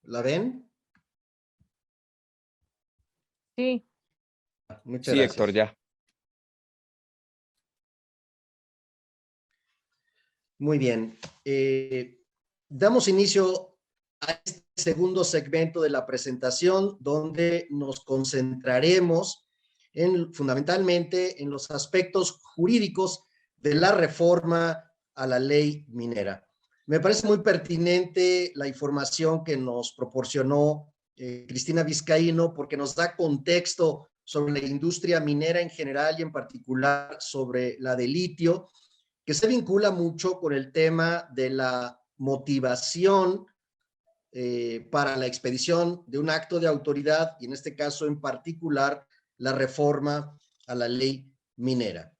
¿La ven? Sí. Muchas Sí, gracias. Héctor, ya. Muy bien. Damos inicio a este segundo segmento de la presentación, donde nos concentraremos fundamentalmente en los aspectos jurídicos de la reforma a la ley minera. Me parece muy pertinente la información que nos proporcionó Cristina Vizcaíno, porque nos da contexto sobre la industria minera en general y en particular sobre la de litio, que se vincula mucho con el tema de la motivación para la expedición de un acto de autoridad, y en este caso en particular la reforma a la ley minera.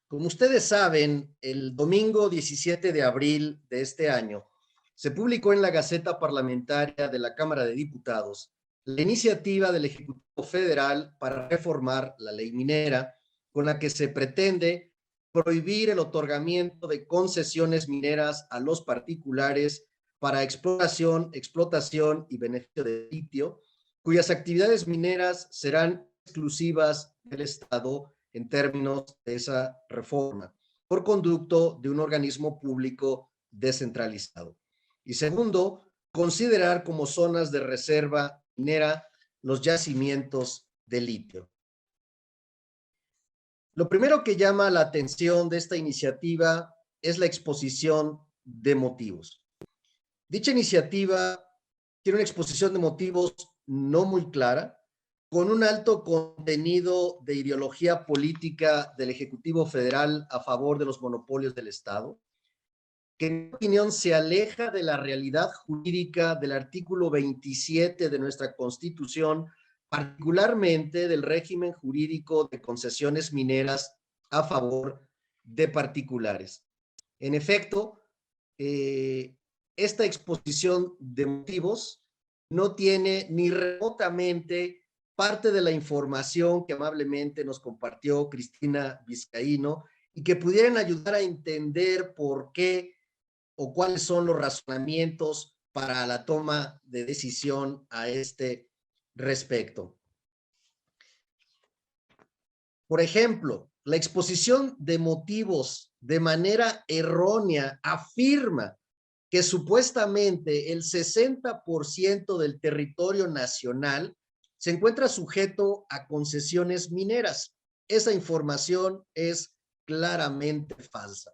Como ustedes saben, el domingo 17 de abril de este año se publicó en la Gaceta Parlamentaria de la Cámara de Diputados la iniciativa del Ejecutivo Federal para reformar la ley minera, con la que se pretende prohibir el otorgamiento de concesiones mineras a los particulares para exploración, explotación y beneficio de litio, cuyas actividades mineras serán exclusivas del Estado en términos de esa reforma, por conducto de un organismo público descentralizado. Y segundo, considerar como zonas de reserva minera los yacimientos de litio. Lo primero que llama la atención de esta iniciativa es la exposición de motivos. Dicha iniciativa tiene una exposición de motivos no muy clara, con un alto contenido de ideología política del Ejecutivo Federal a favor de los monopolios del Estado, que en mi opinión se aleja de la realidad jurídica del artículo 27 de nuestra Constitución, particularmente del régimen jurídico de concesiones mineras a favor de particulares. En efecto, esta exposición de motivos no tiene ni remotamente parte de la información que amablemente nos compartió Cristina Vizcaíno y que pudieran ayudar a entender por qué o cuáles son los razonamientos para la toma de decisión a este respecto. Por ejemplo, la exposición de motivos de manera errónea afirma que supuestamente el 60% del territorio nacional se encuentra sujeto a concesiones mineras. Esa información es claramente falsa.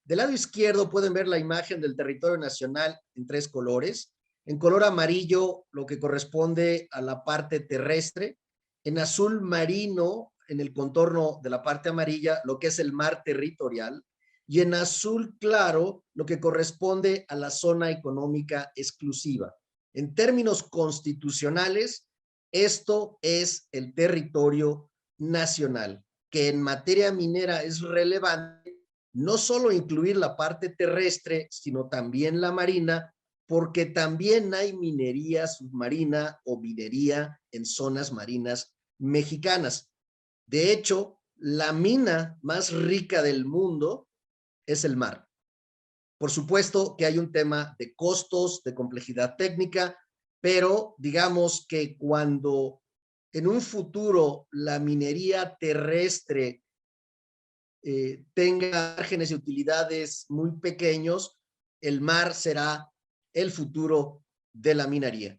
Del lado izquierdo pueden ver la imagen del territorio nacional en tres colores. En color amarillo, lo que corresponde a la parte terrestre. En azul marino, en el contorno de la parte amarilla, lo que es el mar territorial. Y en azul claro, lo que corresponde a la zona económica exclusiva. En términos constitucionales, esto es el territorio nacional, que en materia minera es relevante no solo incluir la parte terrestre, sino también la marina, porque también hay minería submarina o minería en zonas marinas mexicanas. De hecho, la mina más rica del mundo es el mar. Por supuesto que hay un tema de costos, de complejidad técnica, pero digamos que cuando en un futuro la minería terrestre tenga márgenes de utilidades muy pequeños, el mar será el futuro de la minería.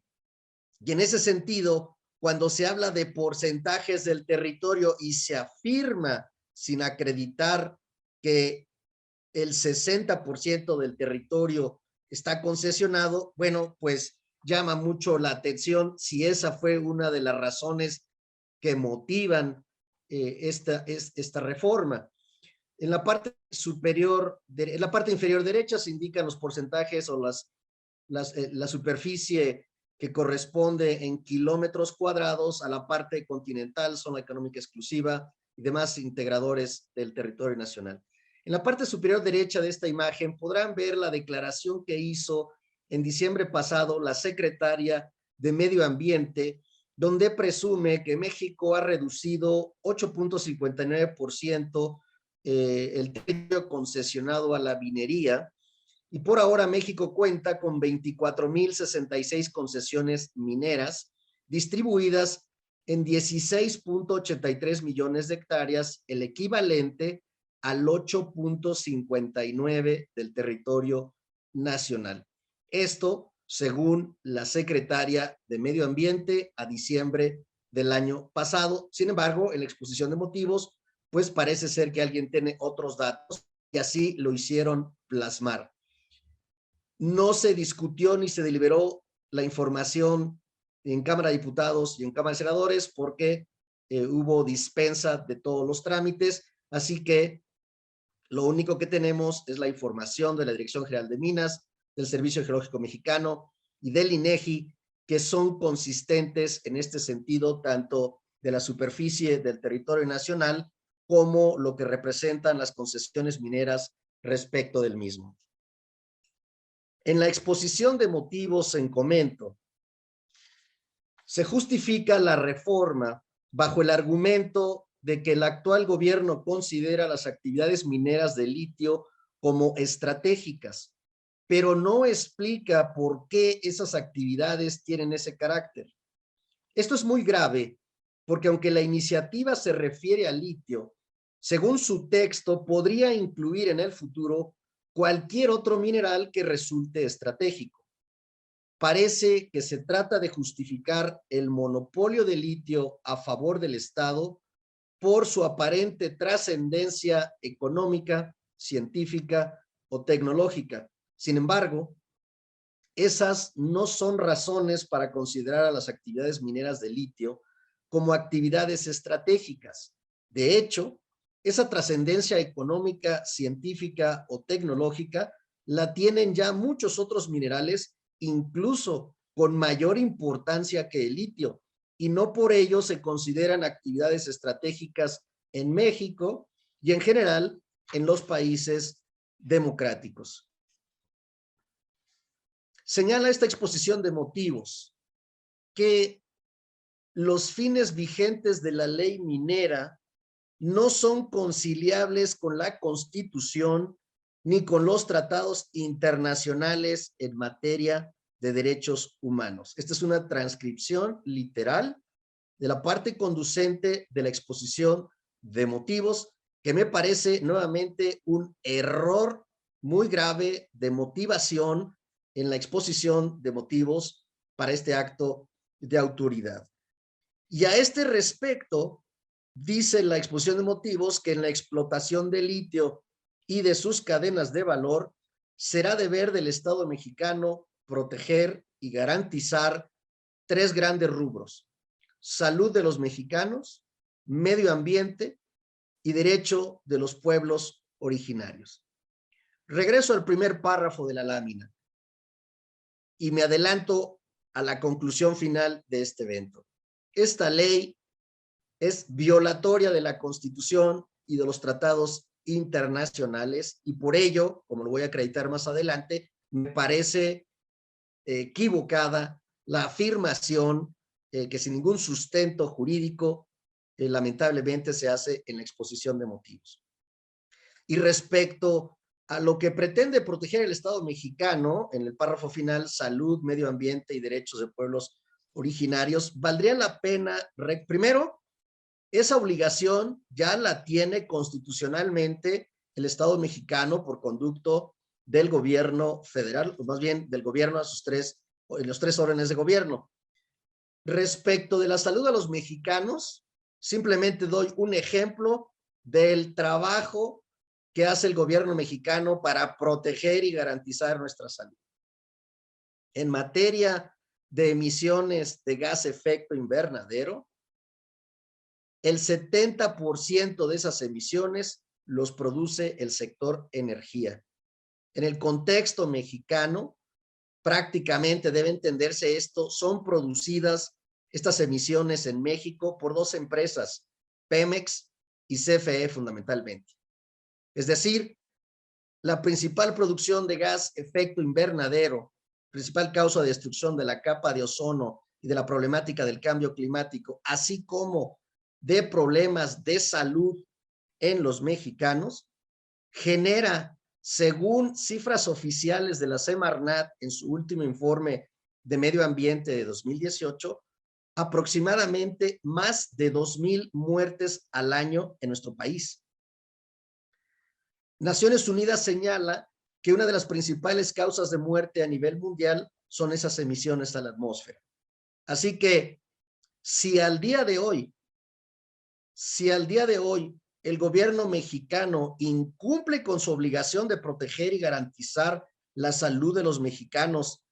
Y en ese sentido, cuando se habla de porcentajes del territorio y se afirma sin acreditar que el 60% del territorio está concesionado, bueno, pues llama mucho la atención si esa fue una de las razones que motivan esta reforma. En la parte superior, en la parte inferior derecha se indican los porcentajes o la superficie que corresponde en kilómetros cuadrados a la parte continental, zona económica exclusiva y demás integradores del territorio nacional. En la parte superior derecha de esta imagen podrán ver la declaración que hizo en diciembre pasado la secretaria de Medio Ambiente, donde presume que México ha reducido 8.59% el territorio concesionado a la minería, y por ahora México cuenta con 24,066 concesiones mineras distribuidas en 16.83 millones de hectáreas, el equivalente al 8.59 del territorio nacional. Esto según la secretaria de Medio Ambiente a diciembre del año pasado. Sin embargo, en la exposición de motivos, pues parece ser que alguien tiene otros datos y así lo hicieron plasmar. no se discutió ni se deliberó la información en Cámara de Diputados y en Cámara de Senadores porque hubo dispensa de todos los trámites, así que lo único que tenemos es la información de la Dirección General de Minas, del Servicio Geológico Mexicano y del INEGI, que son consistentes en este sentido, tanto de la superficie del territorio nacional como lo que representan las concesiones mineras respecto del mismo. En la exposición de motivos en comento, se justifica la reforma bajo el argumento de que el actual gobierno considera las actividades mineras de litio como estratégicas, pero no explica por qué esas actividades tienen ese carácter. Esto es muy grave porque aunque la iniciativa se refiere al litio, según su texto podría incluir en el futuro cualquier otro mineral que resulte estratégico. Parece que se trata de justificar el monopolio de litio a favor del Estado por su aparente trascendencia económica, científica o tecnológica. Sin embargo, esas no son razones para considerar a las actividades mineras de litio como actividades estratégicas. De hecho, esa trascendencia económica, científica o tecnológica la tienen ya muchos otros minerales, incluso con mayor importancia que el litio, y no por ello se consideran actividades estratégicas en México y en general en los países democráticos. Señala esta exposición de motivos que los fines vigentes de la ley minera no son conciliables con la Constitución ni con los tratados internacionales en materia de derechos humanos. Esta es una transcripción literal de la parte conducente de la exposición de motivos, que me parece nuevamente un error muy grave de motivación en la exposición de motivos para este acto de autoridad. Y a este respecto, dice la exposición de motivos que en la explotación de litio y de sus cadenas de valor, será deber del Estado mexicano proteger y garantizar tres grandes rubros: salud de los mexicanos, medio ambiente y derecho de los pueblos originarios. Regreso al primer párrafo de la lámina y me adelanto a la conclusión final de este evento. Esta ley es violatoria de la Constitución y de los tratados internacionales y por ello, como lo voy a acreditar más adelante, me parece equivocada la afirmación que sin ningún sustento jurídico lamentablemente se hace en la exposición de motivos. Y respecto a lo que pretende proteger el Estado mexicano, en el párrafo final, salud, medio ambiente y derechos de pueblos originarios, valdría la pena, primero, esa obligación ya la tiene constitucionalmente el Estado mexicano por conducto del gobierno federal, o más bien del gobierno a los tres órdenes de gobierno. Respecto de la salud a los mexicanos, simplemente doy un ejemplo del trabajo que hace el gobierno mexicano para proteger y garantizar nuestra salud. En materia de emisiones de gas efecto invernadero, el 70% de esas emisiones los produce el sector energía. En el contexto mexicano, prácticamente debe entenderse esto, son producidas estas emisiones en México por dos empresas, Pemex y CFE fundamentalmente. Es decir, la principal producción de gas efecto invernadero, principal causa de destrucción de la capa de ozono y de la problemática del cambio climático, así como de problemas de salud en los mexicanos, genera, según cifras oficiales de la Semarnat en su último informe de medio ambiente de 2018, aproximadamente más de 2,000 muertes al año en nuestro país. Naciones Unidas señala que una de las principales causas de muerte a nivel mundial son esas emisiones a la atmósfera. Así que si al día de hoy el gobierno mexicano incumple con su obligación de proteger y garantizar la salud de los mexicanos,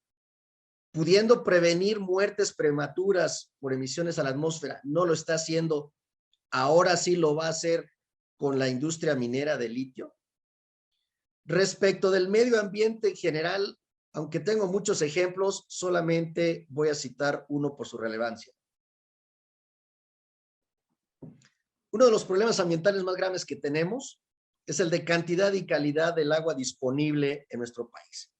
pudiendo prevenir muertes prematuras por emisiones a la atmósfera. No lo está haciendo. Ahora sí lo va a hacer con la industria minera de litio. Respecto del medio ambiente en general, aunque tengo muchos ejemplos, solamente voy a citar uno por su relevancia. Uno de los problemas ambientales más graves que tenemos es el de cantidad y calidad del agua disponible en nuestro país,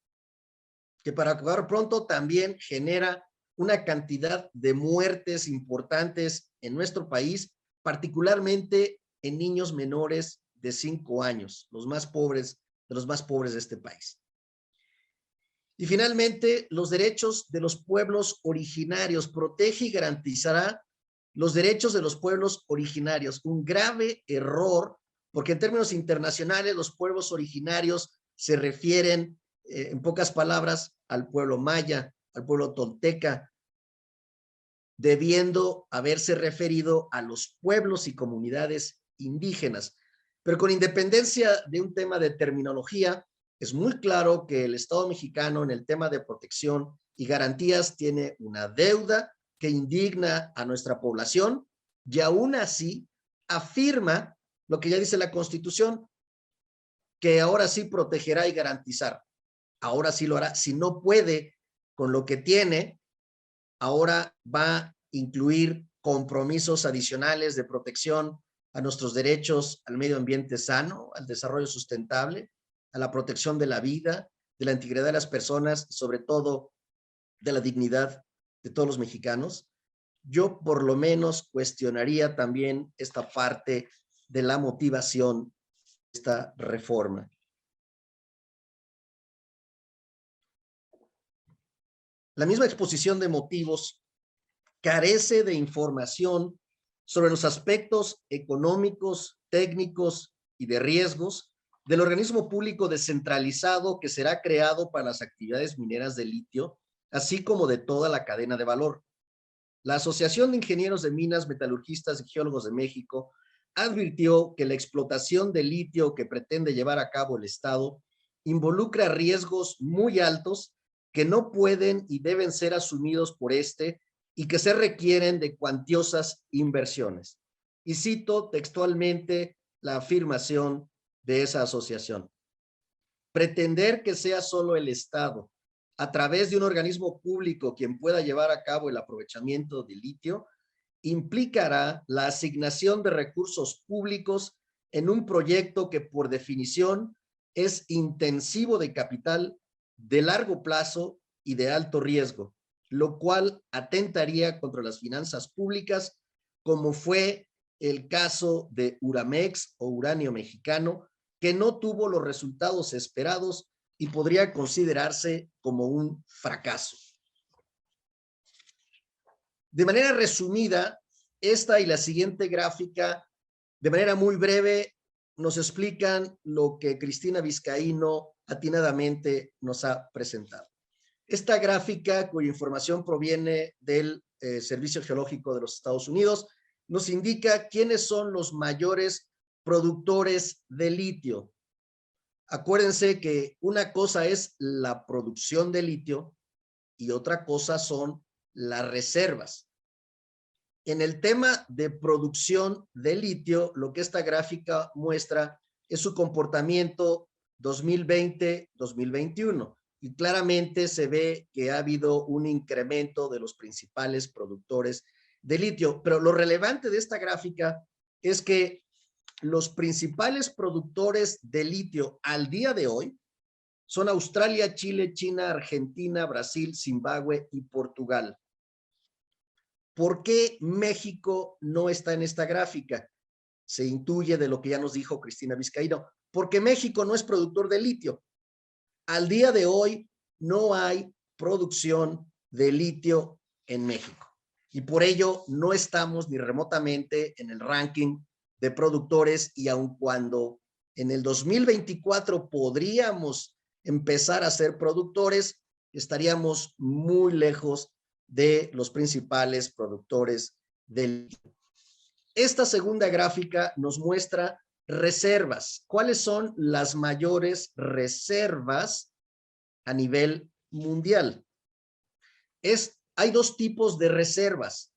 que para acabar pronto también genera una cantidad de muertes importantes en nuestro país, particularmente en niños menores de 5 años, los más pobres de este país. Y finalmente, los derechos de los pueblos originarios. Protege y garantizará los derechos de los pueblos originarios. Un grave error, porque en términos internacionales los pueblos originarios se refieren, en pocas palabras, al pueblo maya, al pueblo tolteca, debiendo haberse referido a los pueblos y comunidades indígenas. Pero con independencia de un tema de terminología, es muy claro que el Estado mexicano en el tema de protección y garantías tiene una deuda que indigna a nuestra población y aún así afirma lo que ya dice la Constitución, que ahora sí protegerá y garantizar. Ahora sí lo hará. Si no puede con lo que tiene, ahora va a incluir compromisos adicionales de protección a nuestros derechos al medio ambiente sano, al desarrollo sustentable, a la protección de la vida, de la integridad de las personas y sobre todo de la dignidad de todos los mexicanos. Yo por lo menos cuestionaría también esta parte de la motivación de esta reforma. La misma exposición de motivos carece de información sobre los aspectos económicos, técnicos y de riesgos del organismo público descentralizado que será creado para las actividades mineras de litio, así como de toda la cadena de valor. La Asociación de Ingenieros de Minas, Metalurgistas y Geólogos de México advirtió que la explotación de litio que pretende llevar a cabo el Estado involucra riesgos muy altos que no pueden y deben ser asumidos por este y que se requieren de cuantiosas inversiones. Y cito textualmente la afirmación de esa asociación. Pretender que sea solo el Estado, a través de un organismo público quien pueda llevar a cabo el aprovechamiento de litio, implicará la asignación de recursos públicos en un proyecto que por definición es intensivo de capital, de largo plazo y de alto riesgo, lo cual atentaría contra las finanzas públicas, como fue el caso de Uramex o Uranio Mexicano, que no tuvo los resultados esperados y podría considerarse como un fracaso. De manera resumida, esta y la siguiente gráfica, de manera muy breve, nos explican lo que Cristina Vizcaíno atinadamente nos ha presentado. Esta gráfica, cuya información proviene del Servicio Geológico de los Estados Unidos, nos indica quiénes son los mayores productores de litio. Acuérdense que una cosa es la producción de litio y otra cosa son las reservas. En el tema de producción de litio, lo que esta gráfica muestra es su comportamiento 2020-2021. Y claramente se ve que ha habido un incremento de los principales productores de litio. Pero lo relevante de esta gráfica es que los principales productores de litio al día de hoy son Australia, Chile, China, Argentina, Brasil, Zimbabue y Portugal. ¿Por qué México no está en esta gráfica? Se intuye de lo que ya nos dijo Cristina Vizcaíno, porque México no es productor de litio. Al día de hoy no hay producción de litio en México y por ello no estamos ni remotamente en el ranking de productores y aun cuando en el 2024 podríamos empezar a ser productores, estaríamos muy lejos de los principales productores de litio. Esta segunda gráfica nos muestra reservas. ¿Cuáles son las mayores reservas a nivel mundial. Hay dos tipos de reservas,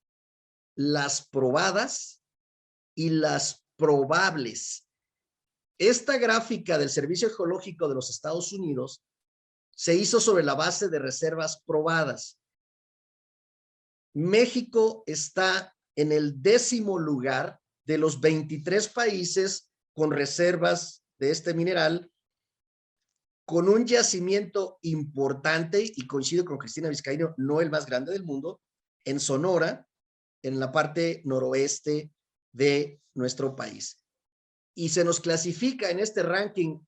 las probadas y las probables. Esta gráfica del Servicio Geológico de los Estados Unidos se hizo sobre la base de reservas probadas. México está en el 10º lugar de los 23 países con reservas de este mineral, con un yacimiento importante, y coincido con Cristina Vizcaíno, no el más grande del mundo, en Sonora, en la parte noroeste de nuestro país. Y se nos clasifica en este ranking,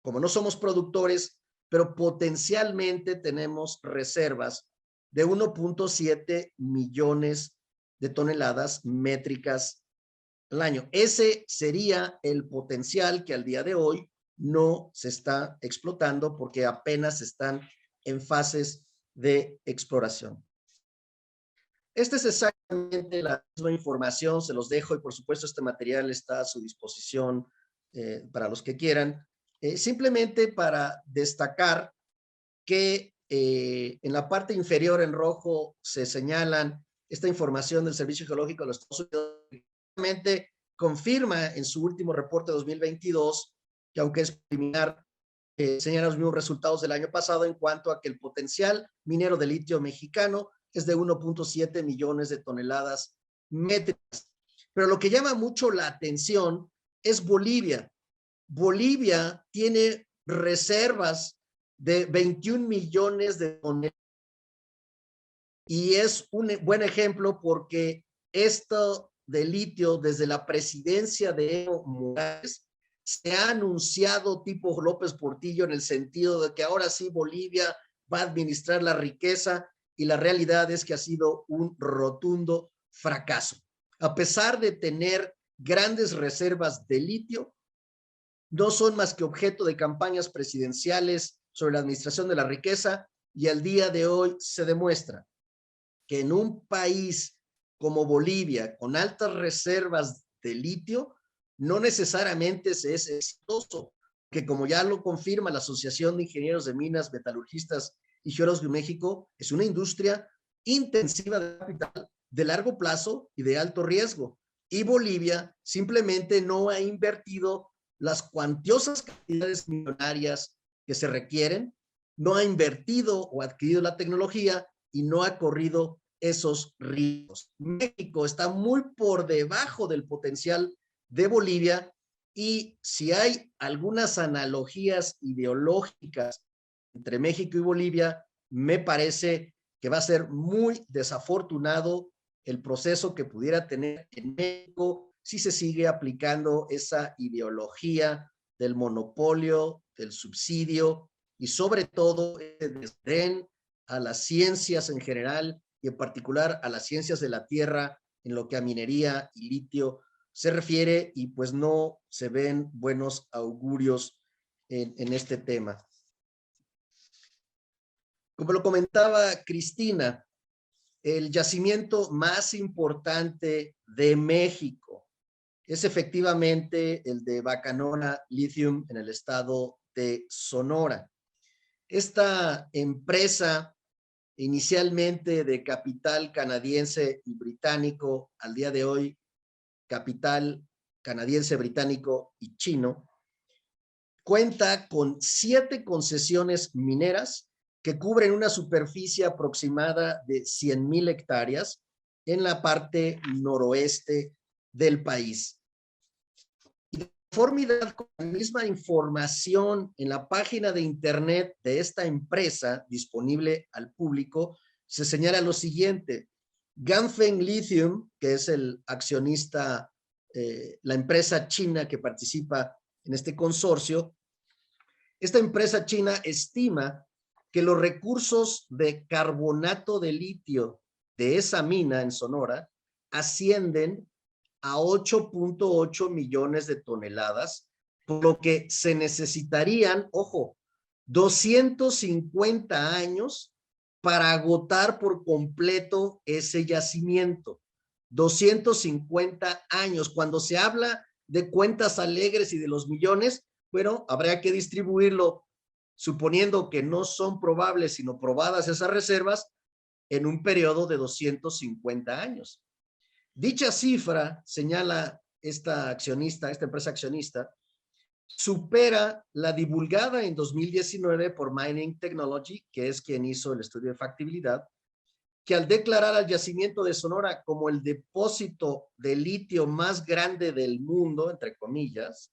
como no somos productores, pero potencialmente tenemos reservas de 1.7 millones de toneladas métricas al año. Ese sería el potencial que al día de hoy no se está explotando porque apenas están en fases de exploración. Esta es exactamente la misma información, se los dejo, y por supuesto este material está a su disposición para los que quieran. Simplemente para destacar que en la parte inferior en rojo se señalan esta información del Servicio Geológico de los Estados Unidos, que realmente confirma en su último reporte 2022, que aunque es preliminar, señala los mismos resultados del año pasado en cuanto a que el potencial minero de litio mexicano es de 1.7 millones de toneladas métricas. Pero lo que llama mucho la atención es Bolivia. Bolivia tiene reservas de 21 millones de toneladas. Y es un buen ejemplo porque esto de litio, desde la presidencia de Evo Morales, se ha anunciado tipo López Portillo en el sentido de que ahora sí Bolivia va a administrar la riqueza, y la realidad es que ha sido un rotundo fracaso. A pesar de tener grandes reservas de litio, no son más que objeto de campañas presidenciales sobre la administración de la riqueza, y al día de hoy se demuestra que en un país como Bolivia, con altas reservas de litio, no necesariamente se es exitoso, que como ya lo confirma la Asociación de Ingenieros de Minas, Metalurgistas y Geólogos de México, es una industria intensiva de capital, de largo plazo y de alto riesgo. Y Bolivia simplemente no ha invertido las cuantiosas cantidades millonarias que se requieren, no ha invertido o adquirido la tecnología y no ha corrido esos riesgos. México está muy por debajo del potencial de Bolivia, y si hay algunas analogías ideológicas entre México y Bolivia, me parece que va a ser muy desafortunado el proceso que pudiera tener en México si se sigue aplicando esa ideología del monopolio, del subsidio y sobre todo el desdén a las ciencias en general y en particular a las ciencias de la tierra en lo que a minería y litio se refiere, y pues no se ven buenos augurios en este tema. Como lo comentaba Cristina, el yacimiento más importante de México es efectivamente el de Bacanora Lithium en el estado de Sonora. Esta empresa, inicialmente de capital canadiense y británico, al día de hoy capital canadiense, británico y chino, cuenta con 7 concesiones mineras que cubren una superficie aproximada de 100,000 hectáreas en la parte noroeste del país. Y de conformidad con la misma información en la página de internet de esta empresa disponible al público, se señala lo siguiente: Ganfeng Lithium, que es el accionista, la empresa china que participa en este consorcio, esta empresa china estima que los recursos de carbonato de litio de esa mina en Sonora ascienden a 8.8 millones de toneladas, por lo que se necesitarían, ojo, 250 años para agotar por completo ese yacimiento. 250 años. Cuando se habla de cuentas alegres y de los millones, bueno, habrá que distribuirlo suponiendo que no son probables sino probadas esas reservas en un periodo de 250 años. Dicha cifra, señala esta empresa accionista, supera la divulgada en 2019 por Mining Technology, que es quien hizo el estudio de factibilidad, que al declarar al yacimiento de Sonora como el depósito de litio más grande del mundo, entre comillas,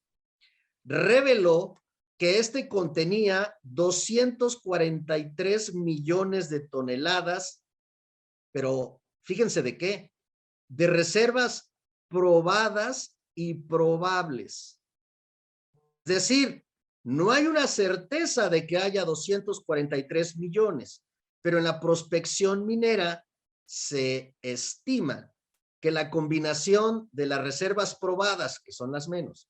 reveló que este contenía 243 millones de toneladas, pero fíjense de qué, de reservas probadas y probables. Es decir, no hay una certeza de que haya 243 millones, pero en la prospección minera se estima que la combinación de las reservas probadas, que son las menos,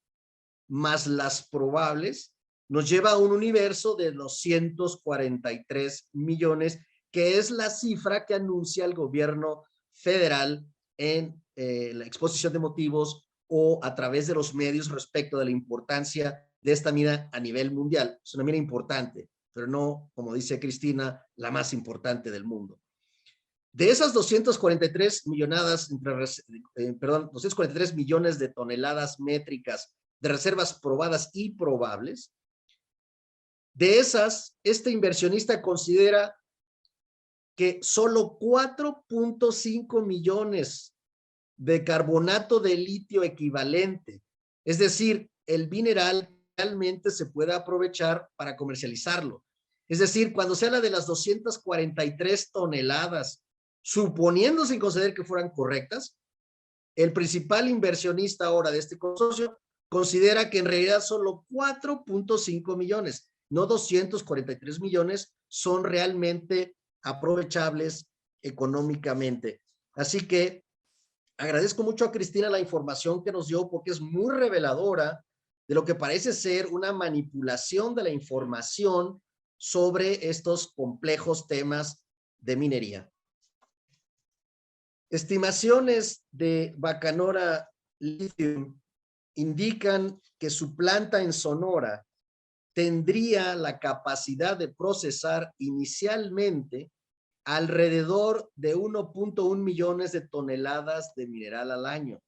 más las probables, nos lleva a un universo de 243 millones, que es la cifra que anuncia el gobierno federal en la exposición de motivos o a través de los medios respecto de la importancia de esta mina a nivel mundial. Es una mina importante, pero no, como dice Cristina, la más importante del mundo. De esas 243 millones de toneladas métricas de reservas probadas y probables, de esas, este inversionista considera que solo 4.5 millones de carbonato de litio equivalente, es decir, el mineral realmente se puede aprovechar para comercializarlo. Es decir, cuando se habla de las 243 toneladas, suponiendo sin considerar que fueran correctas, el principal inversionista ahora de este consorcio considera que en realidad solo 4.5 millones, no 243 millones, son realmente aprovechables económicamente. Así que agradezco mucho a Cristina la información que nos dio porque es muy reveladora de lo que parece ser una manipulación de la información sobre estos complejos temas de minería. Estimaciones de Bacanora Lithium indican que su planta en Sonora tendría la capacidad de procesar inicialmente alrededor de 1.1 millones de toneladas de mineral al año.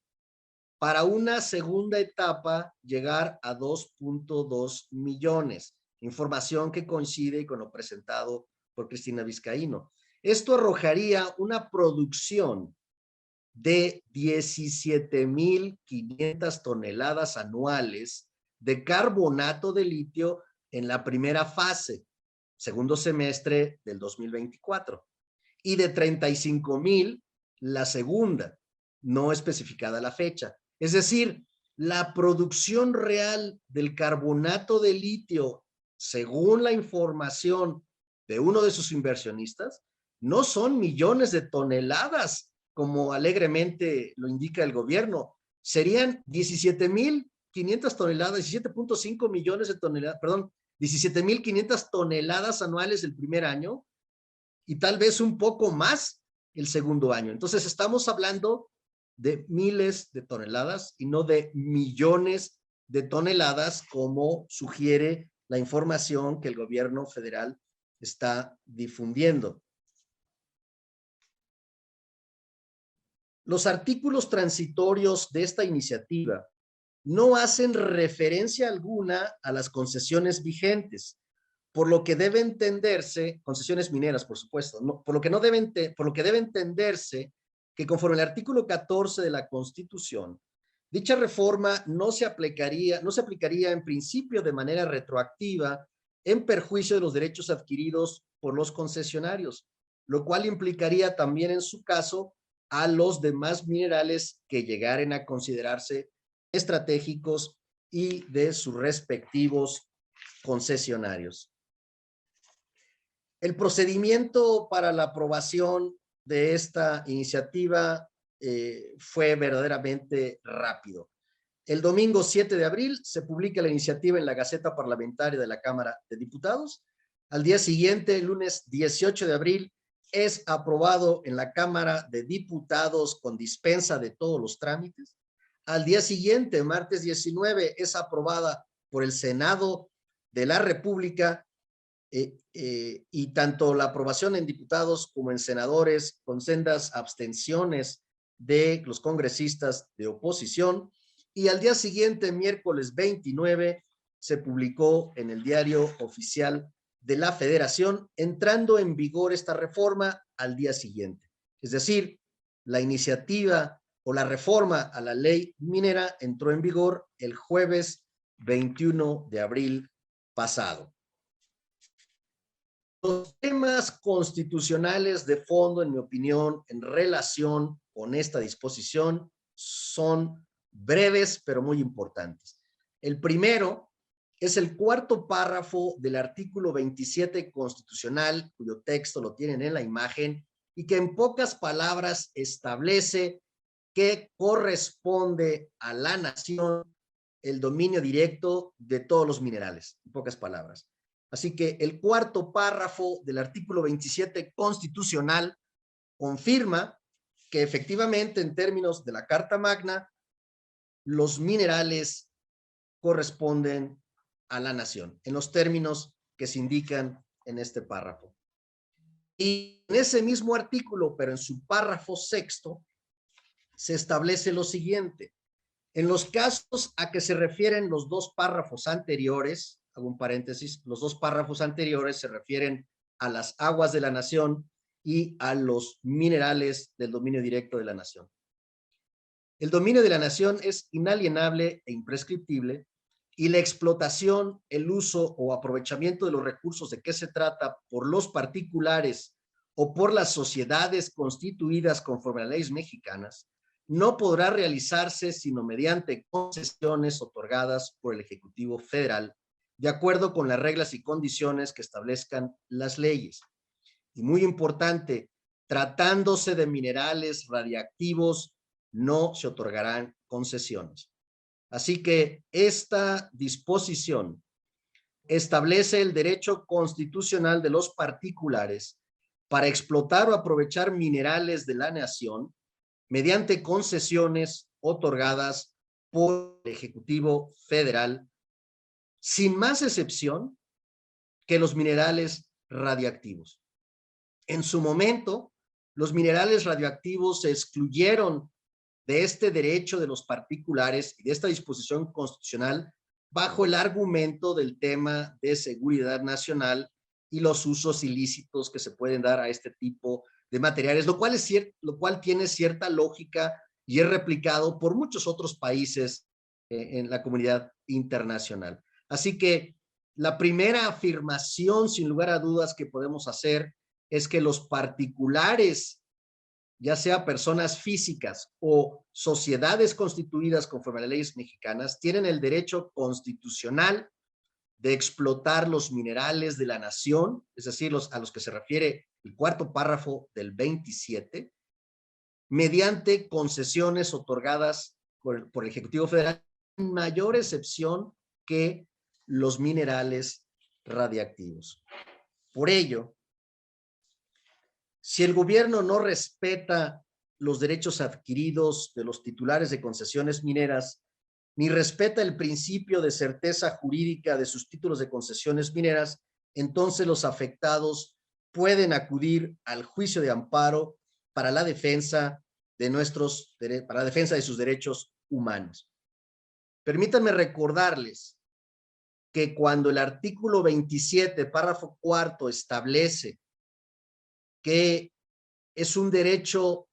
Para una segunda etapa, llegar a 2.2 millones. Información que coincide con lo presentado por Cristina Vizcaíno. Esto arrojaría una producción de 17.500 toneladas anuales de carbonato de litio en la primera fase, segundo semestre del 2024, y de 35.000 la segunda, no especificada la fecha. Es decir, la producción real del carbonato de litio, según la información de uno de sus inversionistas, no son millones de toneladas, como alegremente lo indica el gobierno. Serían 17.500 toneladas, 17.5 millones de toneladas, perdón, 17.500 toneladas anuales el primer año y tal vez un poco más el segundo año. Entonces estamos hablando de miles de toneladas y no de millones de toneladas como sugiere la información que el gobierno federal está difundiendo. Los artículos transitorios de esta iniciativa no hacen referencia alguna a las concesiones vigentes, por lo que debe entenderse, concesiones mineras, por supuesto, por lo que debe entenderse que conforme al artículo 14 de la Constitución, dicha reforma no se aplicaría en principio de manera retroactiva en perjuicio de los derechos adquiridos por los concesionarios, lo cual implicaría también en su caso a los demás minerales que llegaren a considerarse estratégicos y de sus respectivos concesionarios. El procedimiento para la aprobación de esta iniciativa fue verdaderamente rápido. El domingo 7 de abril se publica la iniciativa en la Gaceta Parlamentaria de la Cámara de Diputados. Al día siguiente, el lunes 18 de abril, es aprobado en la Cámara de Diputados con dispensa de todos los trámites. Al día siguiente, martes 19, es aprobada por el Senado de la República y tanto la aprobación en diputados como en senadores, con sendas abstenciones de los congresistas de oposición, y al día siguiente, miércoles 29, se publicó en el Diario Oficial de la Federación, entrando en vigor esta reforma al día siguiente. Es decir, la iniciativa o la reforma a la ley minera entró en vigor el jueves 21 de abril pasado. Los temas constitucionales de fondo, en mi opinión, en relación con esta disposición son breves, pero muy importantes. El primero es el cuarto párrafo del artículo 27 constitucional, cuyo texto lo tienen en la imagen, y que en pocas palabras establece que corresponde a la nación el dominio directo de todos los minerales, en pocas palabras. Así que el cuarto párrafo del artículo 27 constitucional confirma que efectivamente, en términos de la Carta Magna, los minerales corresponden a la nación, en los términos que se indican en este párrafo. Y en ese mismo artículo, pero en su párrafo sexto, se establece lo siguiente: en los casos a que se refieren los dos párrafos anteriores, hago un paréntesis, los dos párrafos anteriores se refieren a las aguas de la nación y a los minerales del dominio directo de la nación. El dominio de la nación es inalienable e imprescriptible, y la explotación, el uso o aprovechamiento de los recursos de que se trata por los particulares o por las sociedades constituidas conforme a las leyes mexicanas no podrá realizarse sino mediante concesiones otorgadas por el Ejecutivo Federal, de acuerdo con las reglas y condiciones que establezcan las leyes. Y muy importante, tratándose de minerales radiactivos, no se otorgarán concesiones. Así que esta disposición establece el derecho constitucional de los particulares para explotar o aprovechar minerales de la nación mediante concesiones otorgadas por el Ejecutivo Federal, sin más excepción que los minerales radiactivos. En su momento, los minerales radioactivos se excluyeron de este derecho de los particulares y de esta disposición constitucional bajo el argumento del tema de seguridad nacional y los usos ilícitos que se pueden dar a este tipo de materiales, lo cual tiene cierta lógica y es replicado por muchos otros países en la comunidad internacional. Así que la primera afirmación, sin lugar a dudas, que podemos hacer es que los particulares, ya sea personas físicas o sociedades constituidas conforme a las leyes mexicanas, tienen el derecho constitucional de explotar los minerales de la nación, es decir, a los que se refiere el cuarto párrafo del 27, mediante concesiones otorgadas por el Ejecutivo Federal, sin mayor excepción que los minerales radiactivos. Por ello, si el gobierno no respeta los derechos adquiridos de los titulares de concesiones mineras, ni respeta el principio de certeza jurídica de sus títulos de concesiones mineras, entonces los afectados pueden acudir al juicio de amparo para la defensa de sus derechos humanos. Permítanme recordarles que cuando el artículo 27, párrafo cuarto, establece que es un derecho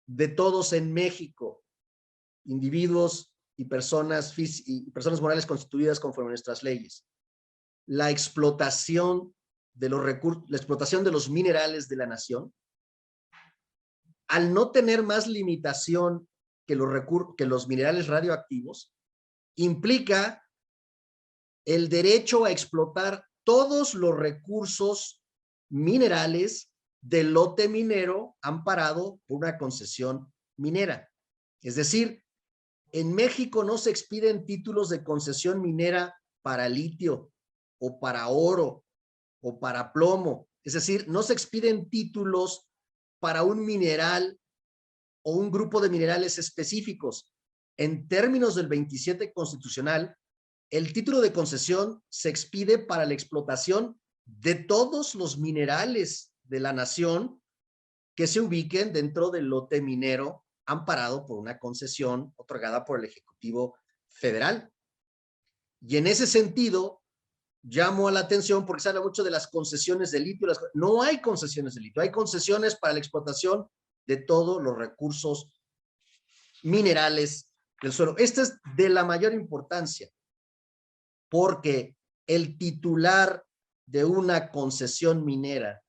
de todos en México, individuos y personas morales constituidas conforme a nuestras leyes, la explotación de los recursos, la explotación de los minerales de la nación, al no tener más limitación que los minerales radioactivos, implica el derecho a explotar todos los recursos minerales del lote minero amparado por una concesión minera. Es decir, en México no se expiden títulos de concesión minera para litio o para oro o para plomo. Es decir, no se expiden títulos para un mineral o un grupo de minerales específicos. En términos del 27 constitucional, el título de concesión se expide para la explotación de todos los minerales de la nación que se ubiquen dentro del lote minero amparado por una concesión otorgada por el Ejecutivo Federal. Y en ese sentido, llamo a la atención porque se habla mucho de las concesiones de litio. No hay concesiones de litio, hay concesiones para la explotación de todos los recursos minerales del suelo. Esta es de la mayor importancia porque el titular de una concesión minera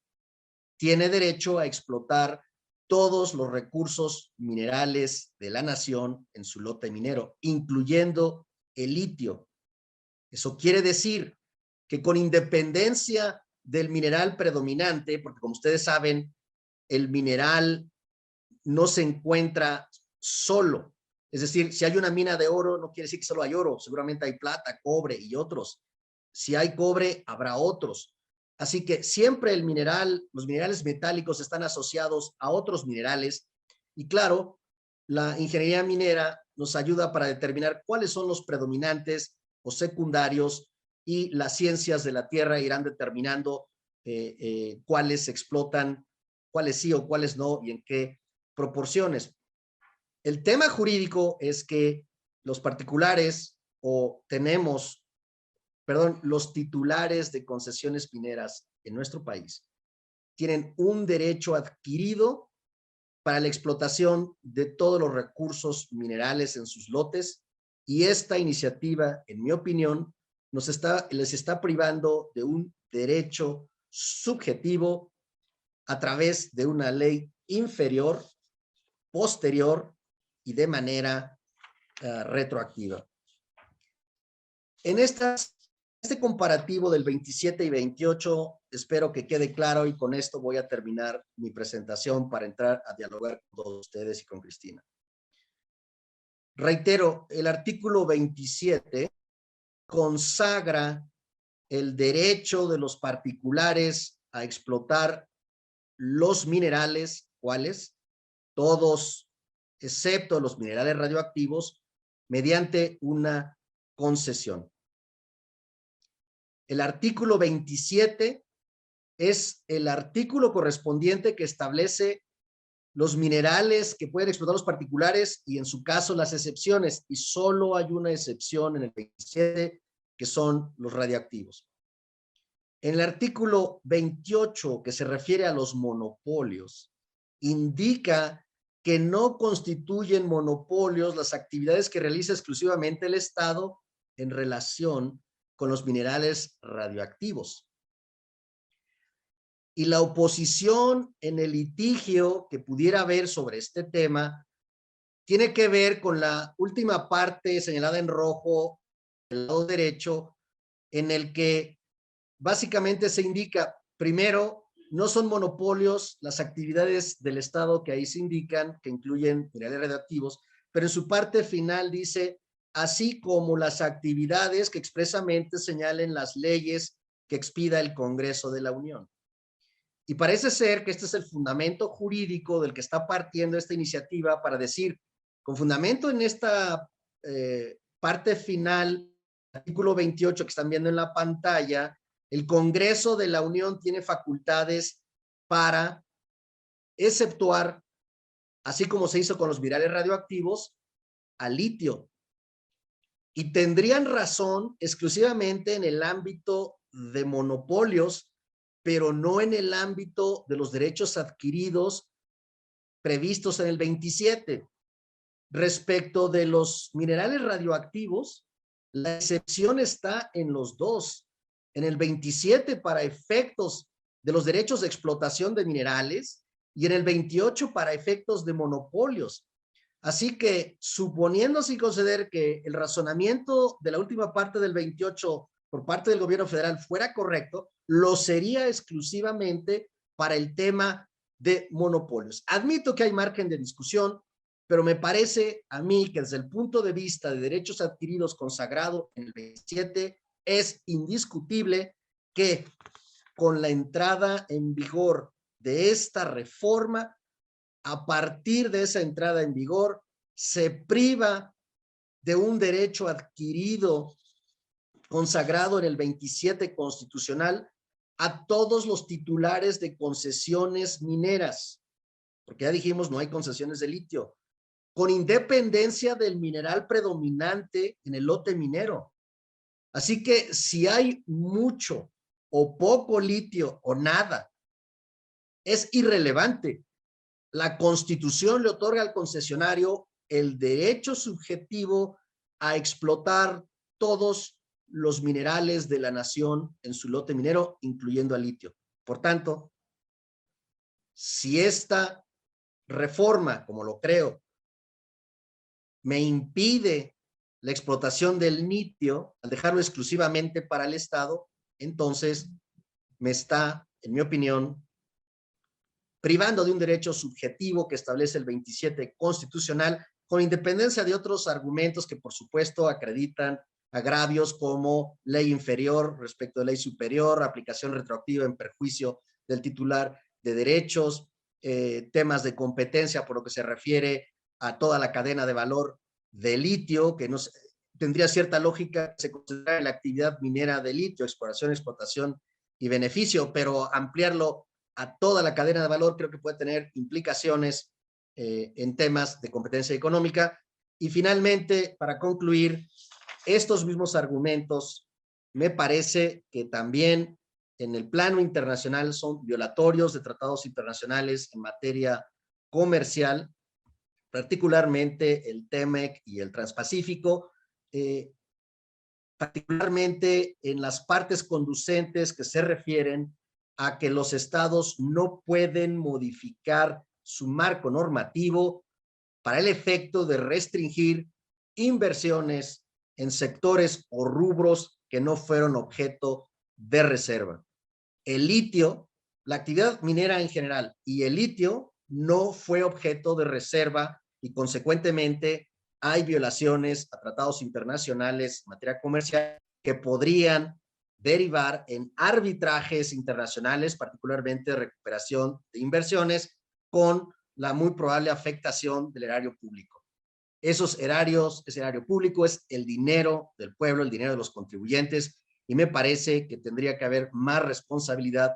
tiene derecho a explotar todos los recursos minerales de la nación en su lote minero, incluyendo el litio. Eso quiere decir que con independencia del mineral predominante, porque como ustedes saben, el mineral no se encuentra solo. Es decir, si hay una mina de oro, no quiere decir que solo hay oro, seguramente hay plata, cobre y otros. Si hay cobre, habrá otros. Así que siempre el mineral, los minerales metálicos están asociados a otros minerales y claro, la ingeniería minera nos ayuda para determinar cuáles son los predominantes o secundarios y las ciencias de la tierra irán determinando cuáles se explotan, cuáles sí o cuáles no y en qué proporciones. El tema jurídico es que los particulares los titulares de concesiones mineras en nuestro país tienen un derecho adquirido para la explotación de todos los recursos minerales en sus lotes y esta iniciativa, en mi opinión, les está privando de un derecho subjetivo a través de una ley inferior, posterior y de manera retroactiva. En este comparativo del 27 y 28, espero que quede claro y con esto voy a terminar mi presentación para entrar a dialogar con todos ustedes y con Cristina. Reitero, el artículo 27 consagra el derecho de los particulares a explotar los minerales, ¿cuáles? Todos, excepto los minerales radioactivos, mediante una concesión. El artículo 27 es el artículo correspondiente que establece los minerales que pueden explotar los particulares y en su caso las excepciones, y solo hay una excepción en el 27 que son los radiactivos. En el artículo 28 que se refiere a los monopolios, indica que no constituyen monopolios las actividades que realiza exclusivamente el Estado en relación con los minerales radioactivos. Y la oposición en el litigio que pudiera haber sobre este tema tiene que ver con la última parte señalada en rojo del lado derecho, en el que básicamente se indica, primero, no son monopolios las actividades del Estado que ahí se indican, que incluyen minerales radioactivos, pero en su parte final dice, así como las actividades que expresamente señalen las leyes que expida el Congreso de la Unión. Y parece ser que este es el fundamento jurídico del que está partiendo esta iniciativa para decir, con fundamento en esta parte final, artículo 28 que están viendo en la pantalla, el Congreso de la Unión tiene facultades para exceptuar, así como se hizo con los minerales radioactivos, al litio. Y tendrían razón exclusivamente en el ámbito de monopolios, pero no en el ámbito de los derechos adquiridos previstos en el 27. Respecto de los minerales radioactivos, la excepción está en los dos. En el 27 para efectos de los derechos de explotación de minerales y en el 28 para efectos de monopolios. Así que, suponiendo sin conceder que el razonamiento de la última parte del 28 por parte del gobierno federal fuera correcto, lo sería exclusivamente para el tema de monopolios. Admito que hay margen de discusión, pero me parece a mí que desde el punto de vista de derechos adquiridos consagrado en el 27, es indiscutible que con la entrada en vigor de esta reforma, a partir de esa entrada en vigor, se priva de un derecho adquirido consagrado en el 27 constitucional a todos los titulares de concesiones mineras, porque ya dijimos no hay concesiones de litio, con independencia del mineral predominante en el lote minero. Así que si hay mucho o poco litio o nada, es irrelevante. La Constitución le otorga al concesionario el derecho subjetivo a explotar todos los minerales de la nación en su lote minero, incluyendo al litio. Por tanto, si esta reforma, como lo creo, me impide la explotación del litio al dejarlo exclusivamente para el Estado, entonces me está, en mi opinión, privando de un derecho subjetivo que establece el 27 constitucional, con independencia de otros argumentos que por supuesto acreditan agravios como ley inferior respecto de ley superior, aplicación retroactiva en perjuicio del titular de derechos, temas de competencia por lo que se refiere a toda la cadena de valor de litio, que no tendría cierta lógica que se considera en la actividad minera de litio, exploración, explotación y beneficio, pero ampliarlo a toda la cadena de valor creo que puede tener implicaciones en temas de competencia económica. Y finalmente, para concluir, estos mismos argumentos me parece que también en el plano internacional son violatorios de tratados internacionales en materia comercial, particularmente el TEMEC y el Transpacífico, particularmente en las partes conducentes que se refieren a que los estados no pueden modificar su marco normativo para el efecto de restringir inversiones en sectores o rubros que no fueron objeto de reserva. El litio, la actividad minera en general y el litio no fue objeto de reserva y consecuentemente hay violaciones a tratados internacionales en materia comercial que podrían derivar en arbitrajes internacionales, particularmente de recuperación de inversiones, con la muy probable afectación del erario público. Esos erarios, ese erario público es el dinero del pueblo, el dinero de los contribuyentes, y me parece que tendría que haber más responsabilidad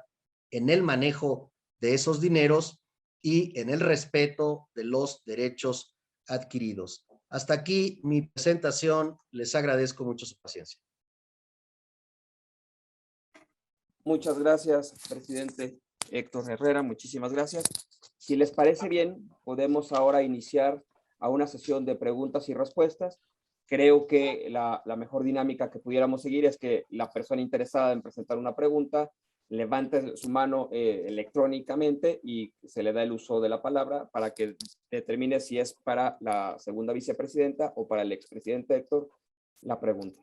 en el manejo de esos dineros y en el respeto de los derechos adquiridos. Hasta aquí mi presentación. Les agradezco mucho su paciencia. Muchas gracias, presidente Héctor Herrera. Muchísimas gracias. Si les parece bien, podemos ahora iniciar a una sesión de preguntas y respuestas. Creo que la mejor dinámica que pudiéramos seguir es que la persona interesada en presentar una pregunta levante su mano electrónicamente y se le da el uso de la palabra para que determine si es para la segunda vicepresidenta o para el expresidente Héctor la pregunta.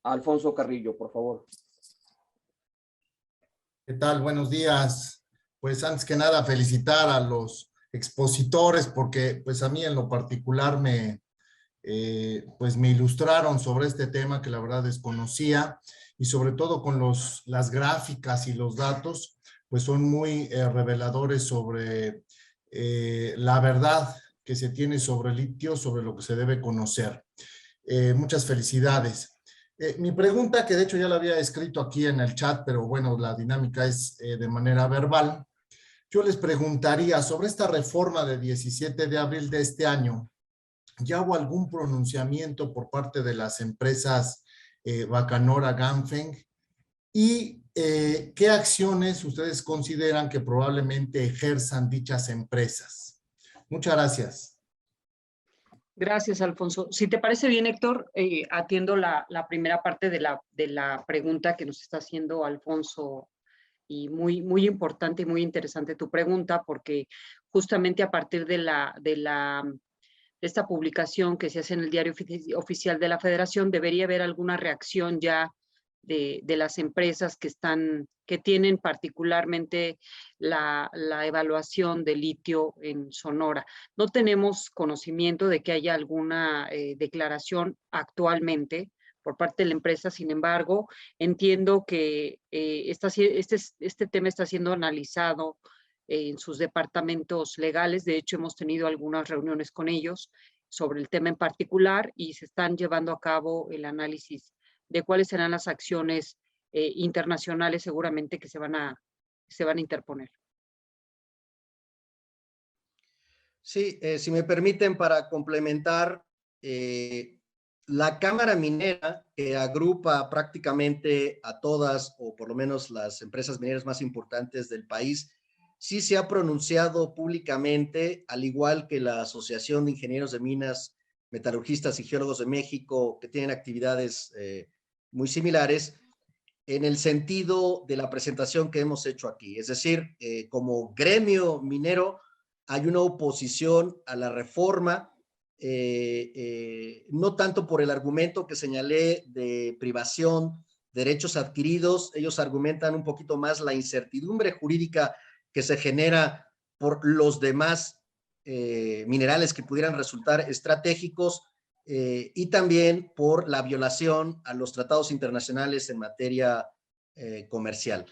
Alfonso Carrillo, por favor. ¿Qué tal? Buenos días. Pues antes que nada felicitar a los expositores porque pues a mí en lo particular me ilustraron sobre este tema que la verdad desconocía y sobre todo con las gráficas y los datos pues son muy reveladores sobre la verdad que se tiene sobre el litio, sobre lo que se debe conocer. Muchas felicidades. Mi pregunta, que de hecho ya la había escrito aquí en el chat, pero bueno, la dinámica es de manera verbal. Yo les preguntaría sobre esta reforma de 17 de abril de este año. ¿Ya hubo algún pronunciamiento por parte de las empresas Bacanora, Ganfeng? ¿Y qué acciones ustedes consideran que probablemente ejerzan dichas empresas? Muchas gracias. Gracias, Alfonso. Si te parece bien, Héctor, atiendo la primera parte de la pregunta que nos está haciendo Alfonso, y muy importante y muy interesante tu pregunta, porque justamente a partir de esta publicación que se hace en el Diario Oficial de la Federación, debería haber alguna reacción ya de las empresas que tienen particularmente la evaluación de litio en Sonora. No tenemos conocimiento de que haya alguna declaración actualmente por parte de la empresa. Sin embargo, entiendo que este tema está siendo analizado en sus departamentos legales. De hecho, hemos tenido algunas reuniones con ellos sobre el tema en particular y se están llevando a cabo el análisis de cuáles serán las acciones internacionales seguramente que se van a interponer. Sí, si me permiten, para complementar, la Cámara Minera, que agrupa prácticamente a todas, o por lo menos las empresas mineras más importantes del país, sí se ha pronunciado públicamente, al igual que la Asociación de Ingenieros de Minas, Metalurgistas y Geólogos de México, que tienen actividades muy similares, en el sentido de la presentación que hemos hecho aquí. Es decir, como gremio minero, hay una oposición a la reforma, no tanto por el argumento que señalé de privación, derechos adquiridos. Ellos argumentan un poquito más la incertidumbre jurídica que se genera por los demás minerales que pudieran resultar estratégicos, y también por la violación a los tratados internacionales en materia comercial.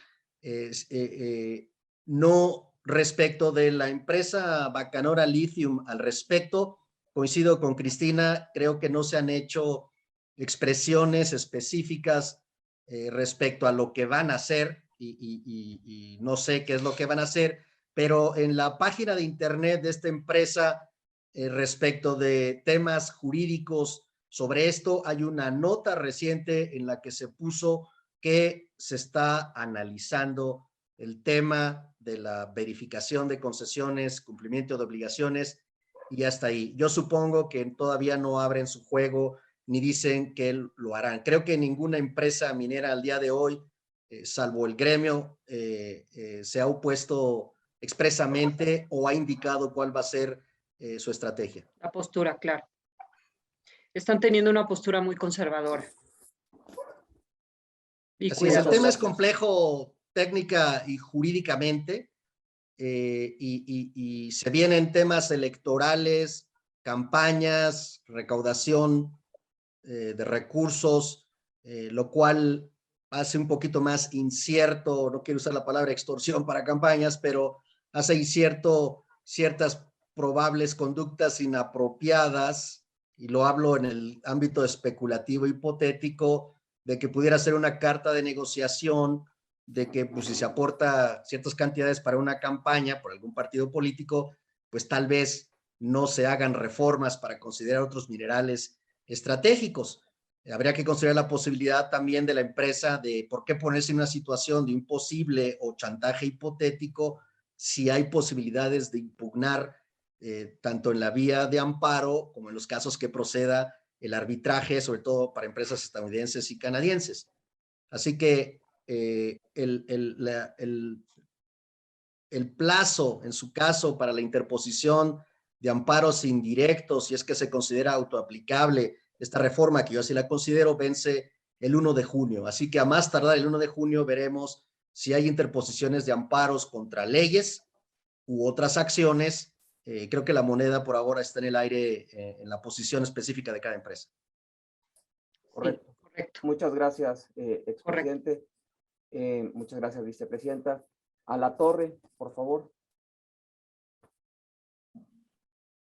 No respecto de la empresa Bacanora Lithium, al respecto, coincido con Cristina, creo que no se han hecho expresiones específicas respecto a lo que van a hacer, y no sé qué es lo que van a hacer, pero en la página de internet de esta empresa, respecto de temas jurídicos sobre esto, hay una nota reciente en la que se puso que se está analizando el tema de la verificación de concesiones, cumplimiento de obligaciones, y hasta ahí. Yo supongo que todavía no abren su juego ni dicen que lo harán. Creo que ninguna empresa minera al día de hoy, salvo el gremio, se ha opuesto expresamente o ha indicado cuál va a ser su estrategia. La postura, claro. Están teniendo una postura muy conservadora. Y así es, el tema es complejo técnica y jurídicamente, y se vienen temas electorales, campañas, recaudación de recursos, lo cual hace un poquito más incierto, no quiero usar la palabra extorsión para campañas, pero hace incierto ciertas probables conductas inapropiadas, y lo hablo en el ámbito especulativo hipotético, de que pudiera ser una carta de negociación, de que pues, si se aporta ciertas cantidades para una campaña por algún partido político, pues tal vez no se hagan reformas para considerar otros minerales estratégicos. Habría que considerar la posibilidad también de la empresa de por qué ponerse en una situación de imposible o chantaje hipotético si hay posibilidades de impugnar tanto en la vía de amparo como en los casos que proceda el arbitraje, sobre todo para empresas estadounidenses y canadienses. Así que el plazo, en su caso, para la interposición de amparos indirectos, si es que se considera autoaplicable esta reforma, que yo así la considero, vence el 1 de junio. Así que a más tardar el 1 de junio veremos si hay interposiciones de amparos contra leyes u otras acciones. Creo que la moneda por ahora está en el aire, en la posición específica de cada empresa. Correcto. Sí, correcto. Muchas gracias, expresidente. Muchas gracias, vicepresidenta. Alatorre, por favor.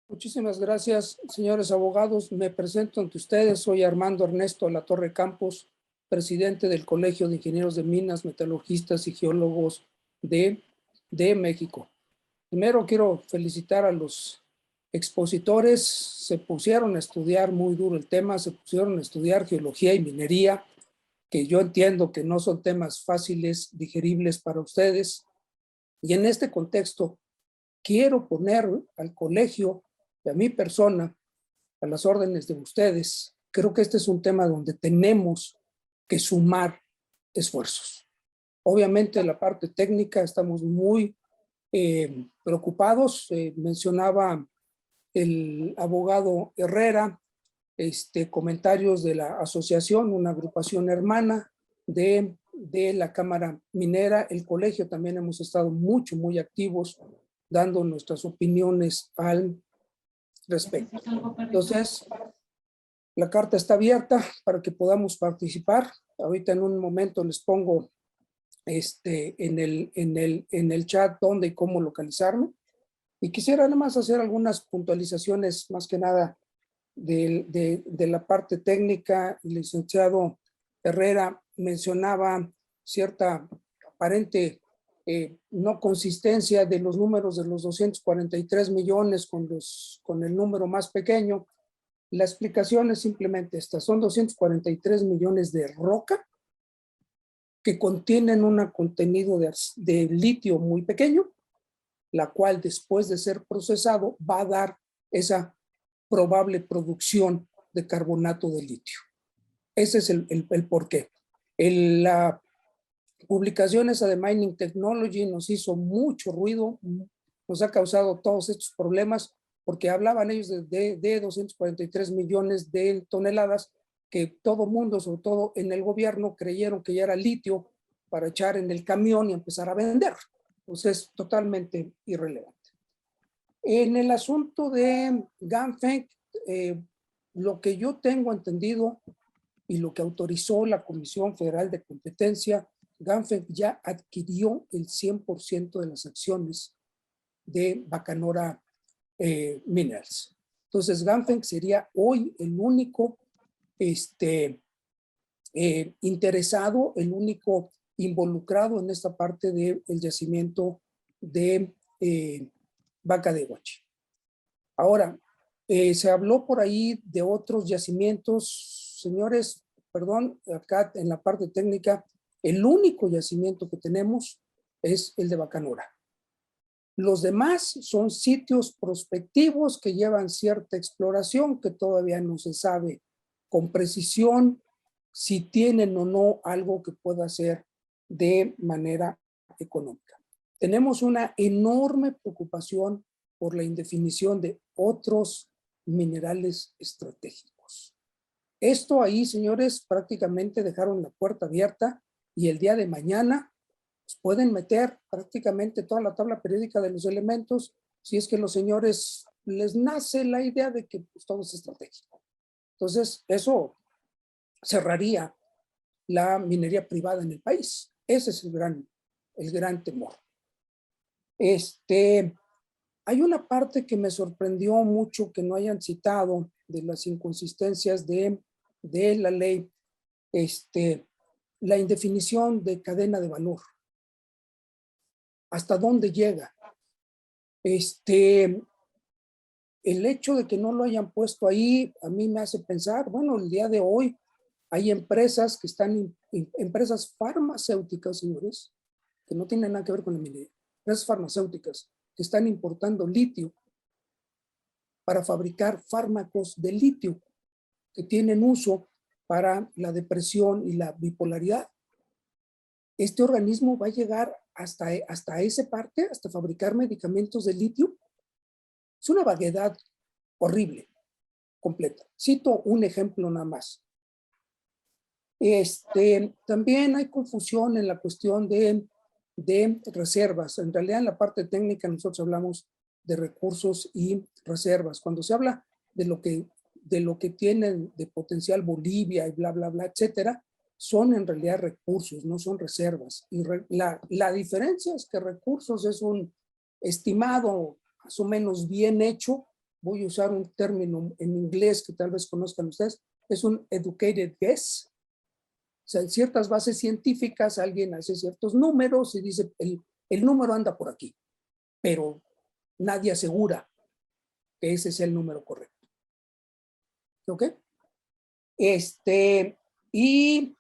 Muchísimas gracias, señores abogados. Me presento ante ustedes. Soy Armando Ernesto Alatorre Campos, presidente del Colegio de Ingenieros de Minas, Metalurgistas y Geólogos de México. Primero quiero felicitar a los expositores. Se pusieron a estudiar muy duro el tema, se pusieron a estudiar geología y minería, que yo entiendo que no son temas fáciles, digeribles para ustedes. Y en este contexto, quiero poner al colegio y a mi persona a las órdenes de ustedes. Creo que este es un tema donde tenemos que sumar esfuerzos. Obviamente, la parte técnica estamos muy preocupados. Mencionaba el abogado Herrera comentarios de la asociación, una agrupación hermana de la Cámara Minera. El colegio también hemos estado muy activos dando nuestras opiniones al respecto. Entonces, la carta está abierta para que podamos participar. Ahorita en un momento les pongo en el chat dónde y cómo localizarme. Y quisiera nada más hacer algunas puntualizaciones, más que nada de la parte técnica, el licenciado Herrera mencionaba cierta aparente no consistencia de los números de los 243 millones con el número más pequeño. La explicación es simplemente esta: son 243 millones de roca que contienen un contenido de litio muy pequeño, la cual después de ser procesado va a dar esa probable producción de carbonato de litio. Ese es el porqué. La publicación esa de Mining Technology nos hizo mucho ruido, nos ha causado todos estos problemas, porque hablaban ellos de 243 millones de toneladas que todo mundo, sobre todo en el gobierno, creyeron que ya era litio para echar en el camión y empezar a vender. Entonces es totalmente irrelevante. En el asunto de Ganfeng, lo que yo tengo entendido y lo que autorizó la Comisión Federal de Competencia, Ganfeng ya adquirió el 100% de las acciones de Bacanora Minerals. Entonces Ganfeng sería hoy el único interesado, el único involucrado en esta parte del yacimiento de Vaca de Huachi. Ahora, se habló por ahí de otros yacimientos, señores, perdón, acá en la parte técnica, el único yacimiento que tenemos es el de Bacanora. Los demás son sitios prospectivos que llevan cierta exploración, que todavía no se sabe con precisión si tienen o no algo que pueda ser de manera económica. Tenemos una enorme preocupación por la indefinición de otros minerales estratégicos. Esto ahí, señores, prácticamente dejaron la puerta abierta y el día de mañana pues, pueden meter prácticamente toda la tabla periódica de los elementos si es que los señores les nace la idea de que pues, todo es estratégico. Entonces, eso cerraría la minería privada en el país. Ese es el gran temor. Hay una parte que me sorprendió mucho que no hayan citado de las inconsistencias de la ley, la indefinición de cadena de valor. ¿Hasta dónde llega? El hecho de que no lo hayan puesto ahí a mí me hace pensar, bueno, el día de hoy hay empresas que están, empresas farmacéuticas, señores, que no tienen nada que ver con la minería, empresas farmacéuticas que están importando litio para fabricar fármacos de litio que tienen uso para la depresión y la bipolaridad. Este organismo va a llegar hasta esa parte, hasta fabricar medicamentos de litio. Es una vaguedad horrible, completa. Cito un ejemplo nada más. También hay confusión en la cuestión de reservas. En realidad, en la parte técnica nosotros hablamos de recursos y reservas. Cuando se habla de lo que tienen de potencial Bolivia y bla, bla, bla, etcétera, son en realidad recursos, no son reservas. Y la diferencia es que recursos es un estimado más o menos bien hecho. Voy a usar un término en inglés que tal vez conozcan ustedes. Es un educated guess. O sea, en ciertas bases científicas alguien hace ciertos números y dice el número anda por aquí, pero nadie asegura que ese es el número correcto. ¿Ok? Y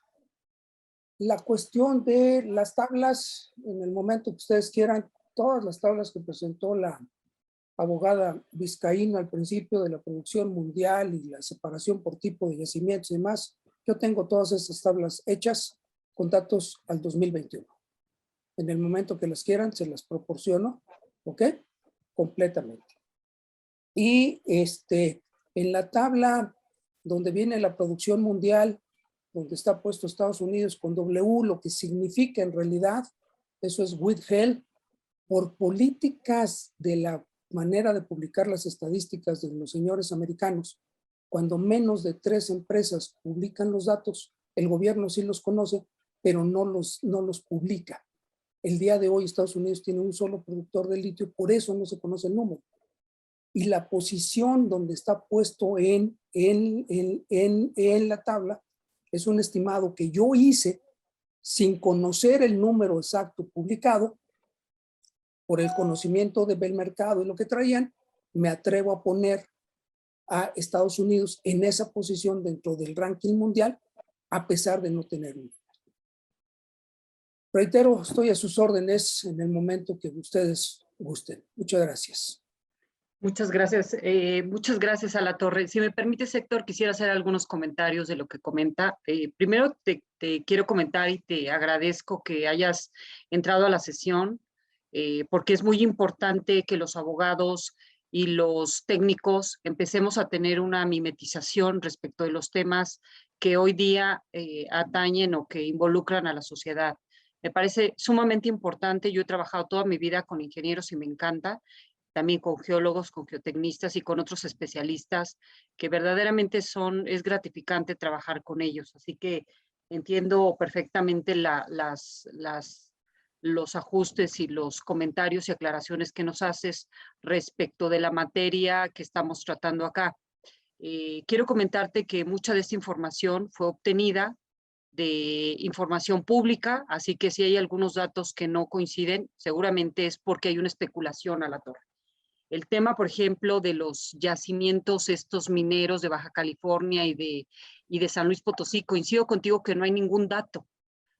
la cuestión de las tablas, en el momento que ustedes quieran, todas las tablas que presentó la abogada Vizcaíno al principio de la producción mundial y la separación por tipo de yacimientos y demás, yo tengo todas esas tablas hechas con datos al 2021. En el momento que las quieran, se las proporciono, ¿ok? Completamente. Y en la tabla donde viene la producción mundial, donde está puesto Estados Unidos con W, lo que significa en realidad, eso es withheld, por políticas de la manera de publicar las estadísticas de los señores americanos. Cuando menos de 3 empresas publican los datos, el gobierno sí los conoce, pero no los publica. El día de hoy Estados Unidos tiene un solo productor de litio, por eso no se conoce el número. Y la posición donde está puesto en en la tabla es un estimado que yo hice sin conocer el número exacto publicado. Por el conocimiento del mercado y lo que traían, me atrevo a poner a Estados Unidos en esa posición dentro del ranking mundial, a pesar de no tener un. Reitero, estoy a sus órdenes en el momento que ustedes gusten. Muchas gracias. Muchas gracias a la Torre. Si me permites, Héctor, quisiera hacer algunos comentarios de lo que comenta. Primero te quiero comentar y te agradezco que hayas entrado a la sesión, porque es muy importante que los abogados y los técnicos empecemos a tener una mimetización respecto de los temas que hoy día atañen o que involucran a la sociedad. Me parece sumamente importante. Yo he trabajado toda mi vida con ingenieros y me encanta, también con geólogos, con geotecnistas y con otros especialistas que verdaderamente es gratificante trabajar con ellos. Así que entiendo perfectamente los ajustes y los comentarios y aclaraciones que nos haces respecto de la materia que estamos tratando acá. Quiero comentarte que mucha de esta información fue obtenida de información pública, así que si hay algunos datos que no coinciden, seguramente es porque hay una especulación a la torre. El tema, por ejemplo, de los yacimientos estos mineros de Baja California y de San Luis Potosí, coincido contigo que no hay ningún dato.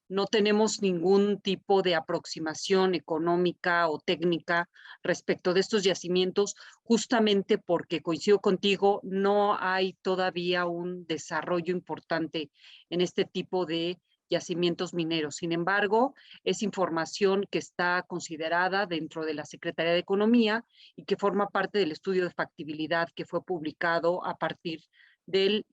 No tenemos ningún tipo de aproximación económica o técnica respecto de estos yacimientos, justamente porque, coincido contigo, no hay todavía un desarrollo importante en este tipo de yacimientos mineros. Sin embargo, es información que está considerada dentro de la Secretaría de Economía y que forma parte del estudio de factibilidad que fue publicado a partir del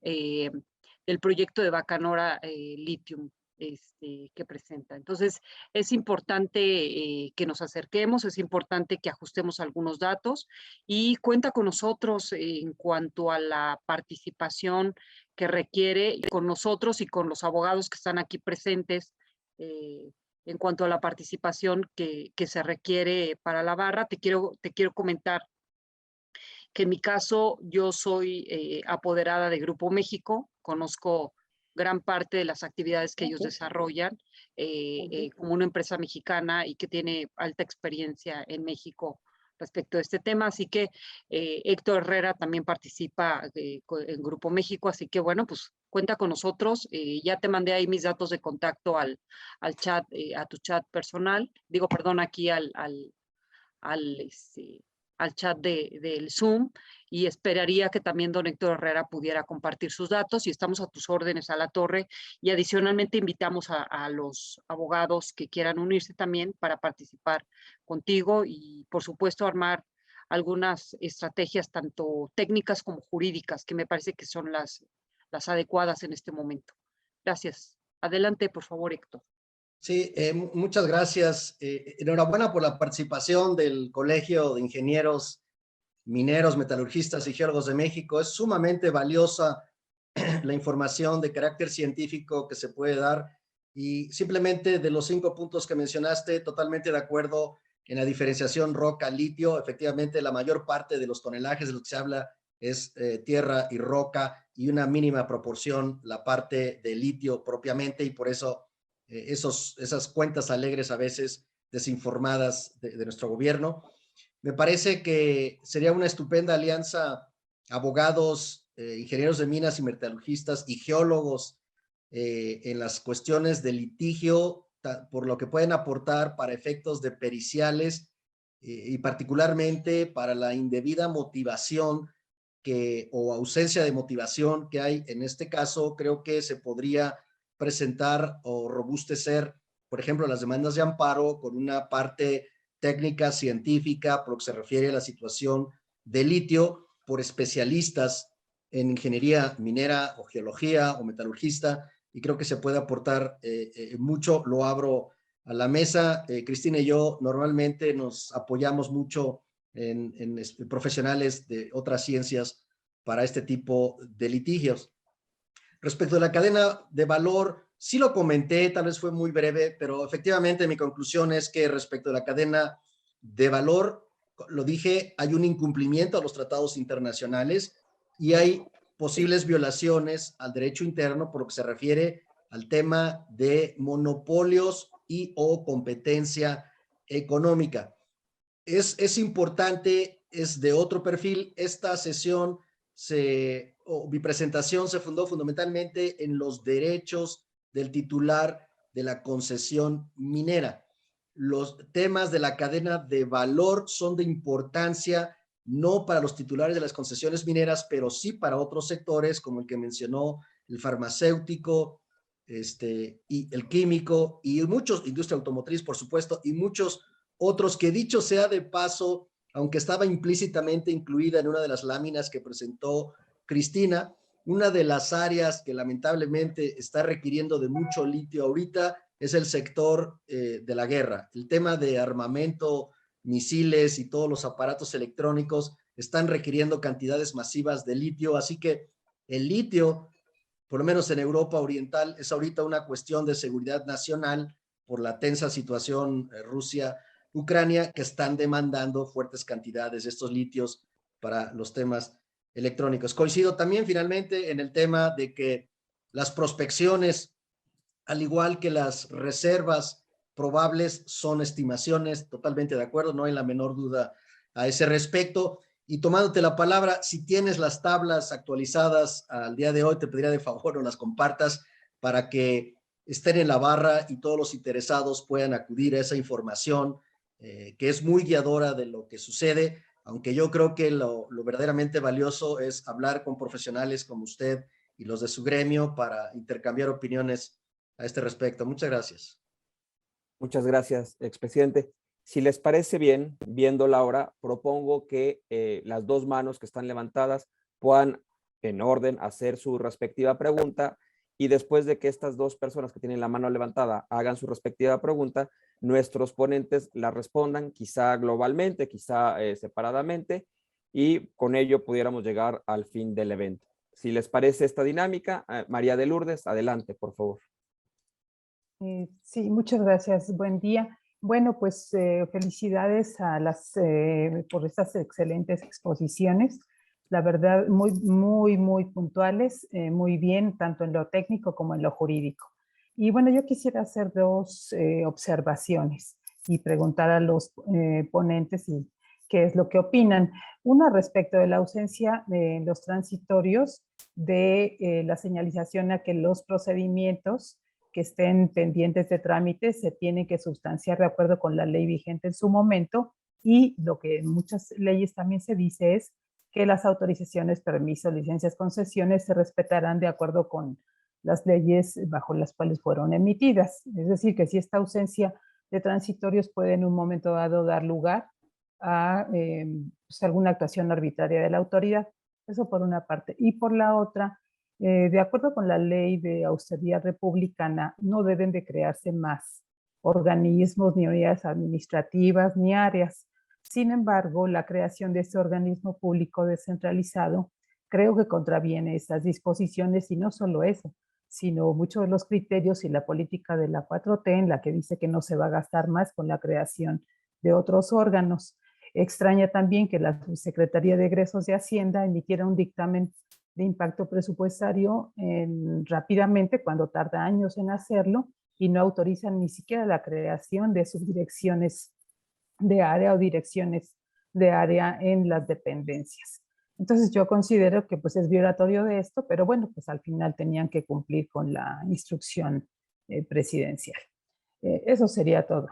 proyecto de Bacanora Lithium. Que presenta. Entonces, es importante que nos acerquemos, es importante que ajustemos algunos datos y cuenta con nosotros en cuanto a la participación que requiere, con nosotros y con los abogados que están aquí presentes, en cuanto a la participación que se requiere para la barra. Te quiero comentar que en mi caso yo soy apoderada de Grupo México, conozco gran parte de las actividades que ellos desarrollan como una empresa mexicana y que tiene alta experiencia en México respecto a este tema. Así que Héctor Herrera también participa en Grupo México, así que bueno, pues cuenta con nosotros. Ya te mandé ahí mis datos de contacto al chat, a tu chat personal, digo, perdón, aquí al chat del Zoom, y esperaría que también don Héctor Herrera pudiera compartir sus datos y estamos a tus órdenes a la torre, y adicionalmente invitamos a los abogados que quieran unirse también para participar contigo y por supuesto armar algunas estrategias tanto técnicas como jurídicas que me parece que son las adecuadas en este momento. Gracias. Adelante, por favor, Héctor. Sí, muchas gracias. Enhorabuena por la participación del Colegio de Ingenieros Mineros, Metalurgistas y Geólogos de México. Es sumamente valiosa la información de carácter científico que se puede dar, y simplemente de los 5 puntos que mencionaste, totalmente de acuerdo en la diferenciación roca-litio. Efectivamente, la mayor parte de los tonelajes de los que se habla es tierra y roca, y una mínima proporción la parte de litio propiamente, y por eso esas cuentas alegres a veces desinformadas de nuestro gobierno. Me parece que sería una estupenda alianza abogados, ingenieros de minas y metalurgistas y geólogos en las cuestiones de litigio, por lo que pueden aportar para efectos de periciales y particularmente para la indebida motivación o ausencia de motivación que hay en este caso. Creo que se podría presentar o robustecer, por ejemplo, las demandas de amparo con una parte técnica, científica, por lo que se refiere a la situación de litio, por especialistas en ingeniería minera o geología o metalurgista, y creo que se puede aportar mucho. Lo abro a la mesa. Cristina y yo normalmente nos apoyamos mucho en profesionales de otras ciencias para este tipo de litigios. Respecto a la cadena de valor, sí lo comenté, tal vez fue muy breve, pero efectivamente mi conclusión es que respecto a la cadena de valor, lo dije, hay un incumplimiento a los tratados internacionales y hay posibles violaciones al derecho interno por lo que se refiere al tema de monopolios y o competencia económica. Es importante, es de otro perfil. Esta sesión, mi presentación se fundó fundamentalmente en los derechos del titular de la concesión minera. Los temas de la cadena de valor son de importancia no para los titulares de las concesiones mineras, pero sí para otros sectores como el que mencionó, el farmacéutico, y el químico, y muchos, industria automotriz, por supuesto, y muchos otros que, dicho sea de paso, aunque estaba implícitamente incluida en una de las láminas que presentó Cristina, una de las áreas que lamentablemente está requiriendo de mucho litio ahorita es el sector de la guerra. El tema de armamento, misiles y todos los aparatos electrónicos están requiriendo cantidades masivas de litio, así que el litio, por lo menos en Europa Oriental, es ahorita una cuestión de seguridad nacional por la tensa situación Rusia-Ucrania, que están demandando fuertes cantidades de estos litios para los temas electrónicos. Coincido también finalmente en el tema de que las prospecciones, al igual que las reservas probables, son estimaciones. Totalmente de acuerdo, no hay la menor duda a ese respecto. Y tomándote la palabra, si tienes las tablas actualizadas al día de hoy, te pediría de favor o las compartas para que estén en la barra y todos los interesados puedan acudir a esa información que es muy guiadora de lo que sucede, aunque yo creo que lo verdaderamente valioso es hablar con profesionales como usted y los de su gremio para intercambiar opiniones a este respecto. Muchas gracias. Muchas gracias, expresidente. Si les parece bien, viendo la hora, propongo que las dos manos que están levantadas puedan en orden hacer su respectiva pregunta, y después de que estas dos personas que tienen la mano levantada hagan su respectiva pregunta, nuestros ponentes la respondan, quizá globalmente, quizá separadamente, y con ello pudiéramos llegar al fin del evento. Si les parece esta dinámica, María de Lourdes, adelante, por favor. Sí, muchas gracias. Buen día. Bueno, pues felicidades a por estas excelentes exposiciones. La verdad, muy puntuales, muy bien, tanto en lo técnico como en lo jurídico. Y bueno, yo quisiera hacer dos observaciones y preguntar a los ponentes qué es lo que opinan. Una respecto de la ausencia de los transitorios de la señalización a que los procedimientos que estén pendientes de trámite se tienen que sustanciar de acuerdo con la ley vigente en su momento, y lo que en muchas leyes también se dice es que las autorizaciones, permisos, licencias, concesiones se respetarán de acuerdo con las leyes bajo las cuales fueron emitidas. Es decir, que si esta ausencia de transitorios puede en un momento dado dar lugar a pues alguna actuación arbitraria de la autoridad. Eso por una parte. Y por la otra, de acuerdo con la ley de austeridad republicana, no deben de crearse más organismos, ni unidades administrativas, ni áreas. Sin embargo, la creación de este organismo público descentralizado creo que contraviene esas disposiciones, y no solo eso, sino muchos de los criterios y la política de la 4T, en la que dice que no se va a gastar más con la creación de otros órganos. Extraña también que la Secretaría de Egresos de Hacienda emitiera un dictamen de impacto presupuestario rápidamente, cuando tarda años en hacerlo, y no autorizan ni siquiera la creación de subdirecciones de área o direcciones de área en las dependencias. Entonces yo considero que pues es violatorio de esto, pero bueno, pues al final tenían que cumplir con la instrucción presidencial. Eso sería todo.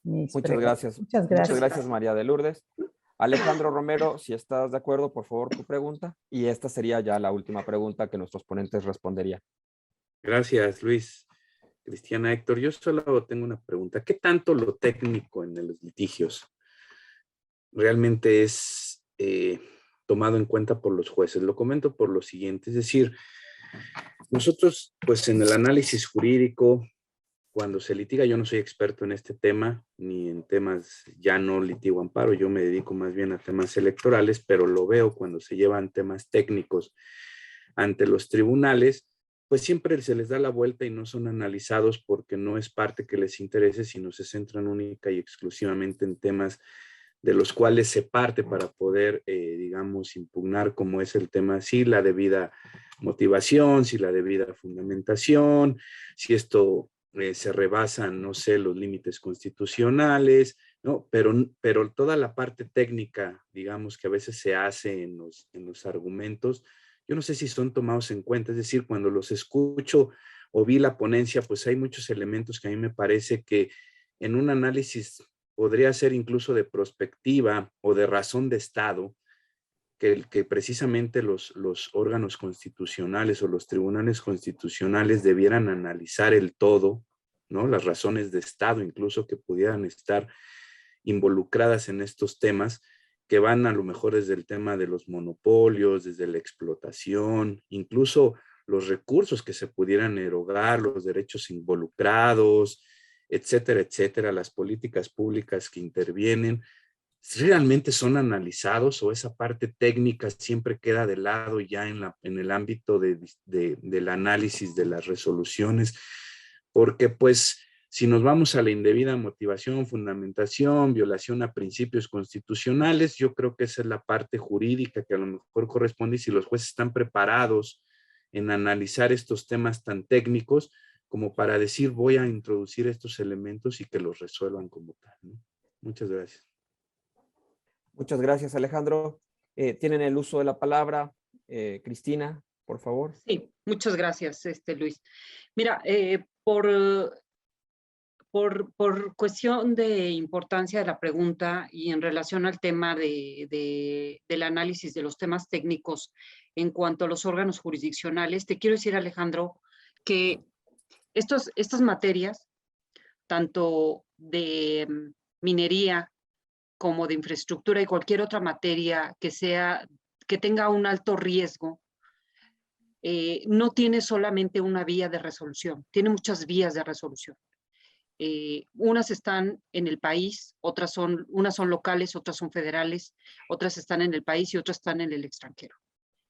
Muchas gracias. Muchas gracias. Muchas gracias, María de Lourdes. Alejandro Romero, si estás de acuerdo, por favor, tu pregunta. Y esta sería ya la última pregunta que nuestros ponentes responderían. Gracias, Luis. Cristiana, Héctor, yo solo tengo una pregunta. ¿Qué tanto lo técnico en los litigios realmente es tomado en cuenta por los jueces? Lo comento por lo siguiente, es decir, nosotros, pues en el análisis jurídico, cuando se litiga, yo no soy experto en este tema, ni en temas, ya no litigo amparo, yo me dedico más bien a temas electorales, pero lo veo cuando se llevan temas técnicos ante los tribunales, pues siempre se les da la vuelta y no son analizados porque no es parte que les interese, sino se centran única y exclusivamente en temas de los cuales se parte para poder, digamos, impugnar, como es el tema, si la debida motivación, si la debida fundamentación, si esto se rebasan, no sé, los límites constitucionales, ¿no? Pero toda la parte técnica, digamos, que a veces se hace en los argumentos, yo no sé si son tomados en cuenta. Es decir, cuando los escucho o vi la ponencia, pues hay muchos elementos que a mí me parece que en un análisis podría ser incluso de prospectiva o de razón de Estado, que precisamente los órganos constitucionales o los tribunales constitucionales debieran analizar el todo, ¿no? Las razones de Estado incluso que pudieran estar involucradas en estos temas, que van a lo mejor desde el tema de los monopolios, desde la explotación, incluso los recursos que se pudieran erogar, los derechos involucrados, etcétera, etcétera, las políticas públicas que intervienen, ¿realmente son analizados o esa parte técnica siempre queda de lado ya en el ámbito del análisis de las resoluciones? Porque pues si nos vamos a la indebida motivación, fundamentación, violación a principios constitucionales, yo creo que esa es la parte jurídica que a lo mejor corresponde, y si los jueces están preparados en analizar estos temas tan técnicos como para decir voy a introducir estos elementos y que los resuelvan como tal, ¿no? Muchas gracias. Muchas gracias, Alejandro. Tienen el uso de la palabra. Cristina, por favor. Sí, muchas gracias, Luis. Mira, por cuestión de importancia de la pregunta y en relación al tema del análisis de los temas técnicos en cuanto a los órganos jurisdiccionales, te quiero decir, Alejandro, que estas materias, tanto de minería como de infraestructura y cualquier otra materia que tenga un alto riesgo, no tiene solamente una vía de resolución, tiene muchas vías de resolución. Unas están en el país, unas son locales, otras son federales, otras están en el país y otras están en el extranjero.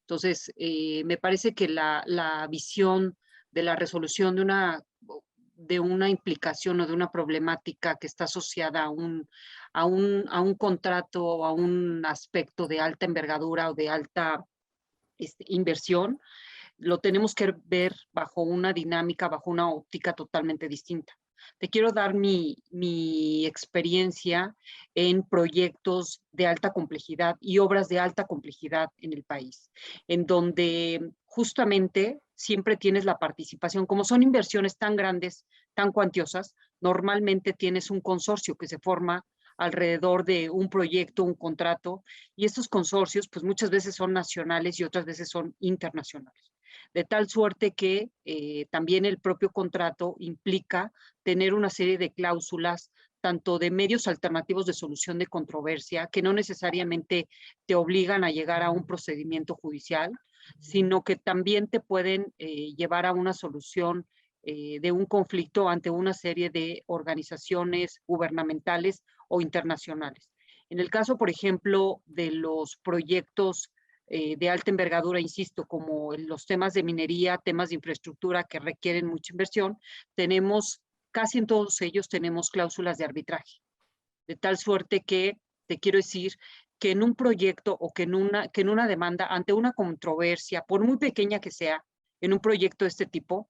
Entonces, me parece que la visión de la resolución de una implicación o de una problemática que está asociada a un contrato o a un aspecto de alta envergadura o de alta inversión, lo tenemos que ver bajo una dinámica, bajo una óptica totalmente distinta. Te quiero dar mi experiencia en proyectos de alta complejidad y obras de alta complejidad en el país, en donde justamente siempre tienes la participación. Como son inversiones tan grandes, tan cuantiosas, normalmente tienes un consorcio que se forma alrededor de un proyecto, un contrato, y estos consorcios pues muchas veces son nacionales y otras veces son internacionales. De tal suerte que también el propio contrato implica tener una serie de cláusulas, tanto de medios alternativos de solución de controversia, que no necesariamente te obligan a llegar a un procedimiento judicial, sino que también te pueden llevar a una solución de un conflicto ante una serie de organizaciones gubernamentales o internacionales. En el caso, por ejemplo, de los proyectos de alta envergadura, insisto, como los temas de minería, temas de infraestructura que requieren mucha inversión, casi en todos ellos tenemos cláusulas de arbitraje. De tal suerte que, te quiero decir, que en un proyecto o que en una demanda, ante una controversia, por muy pequeña que sea, en un proyecto de este tipo,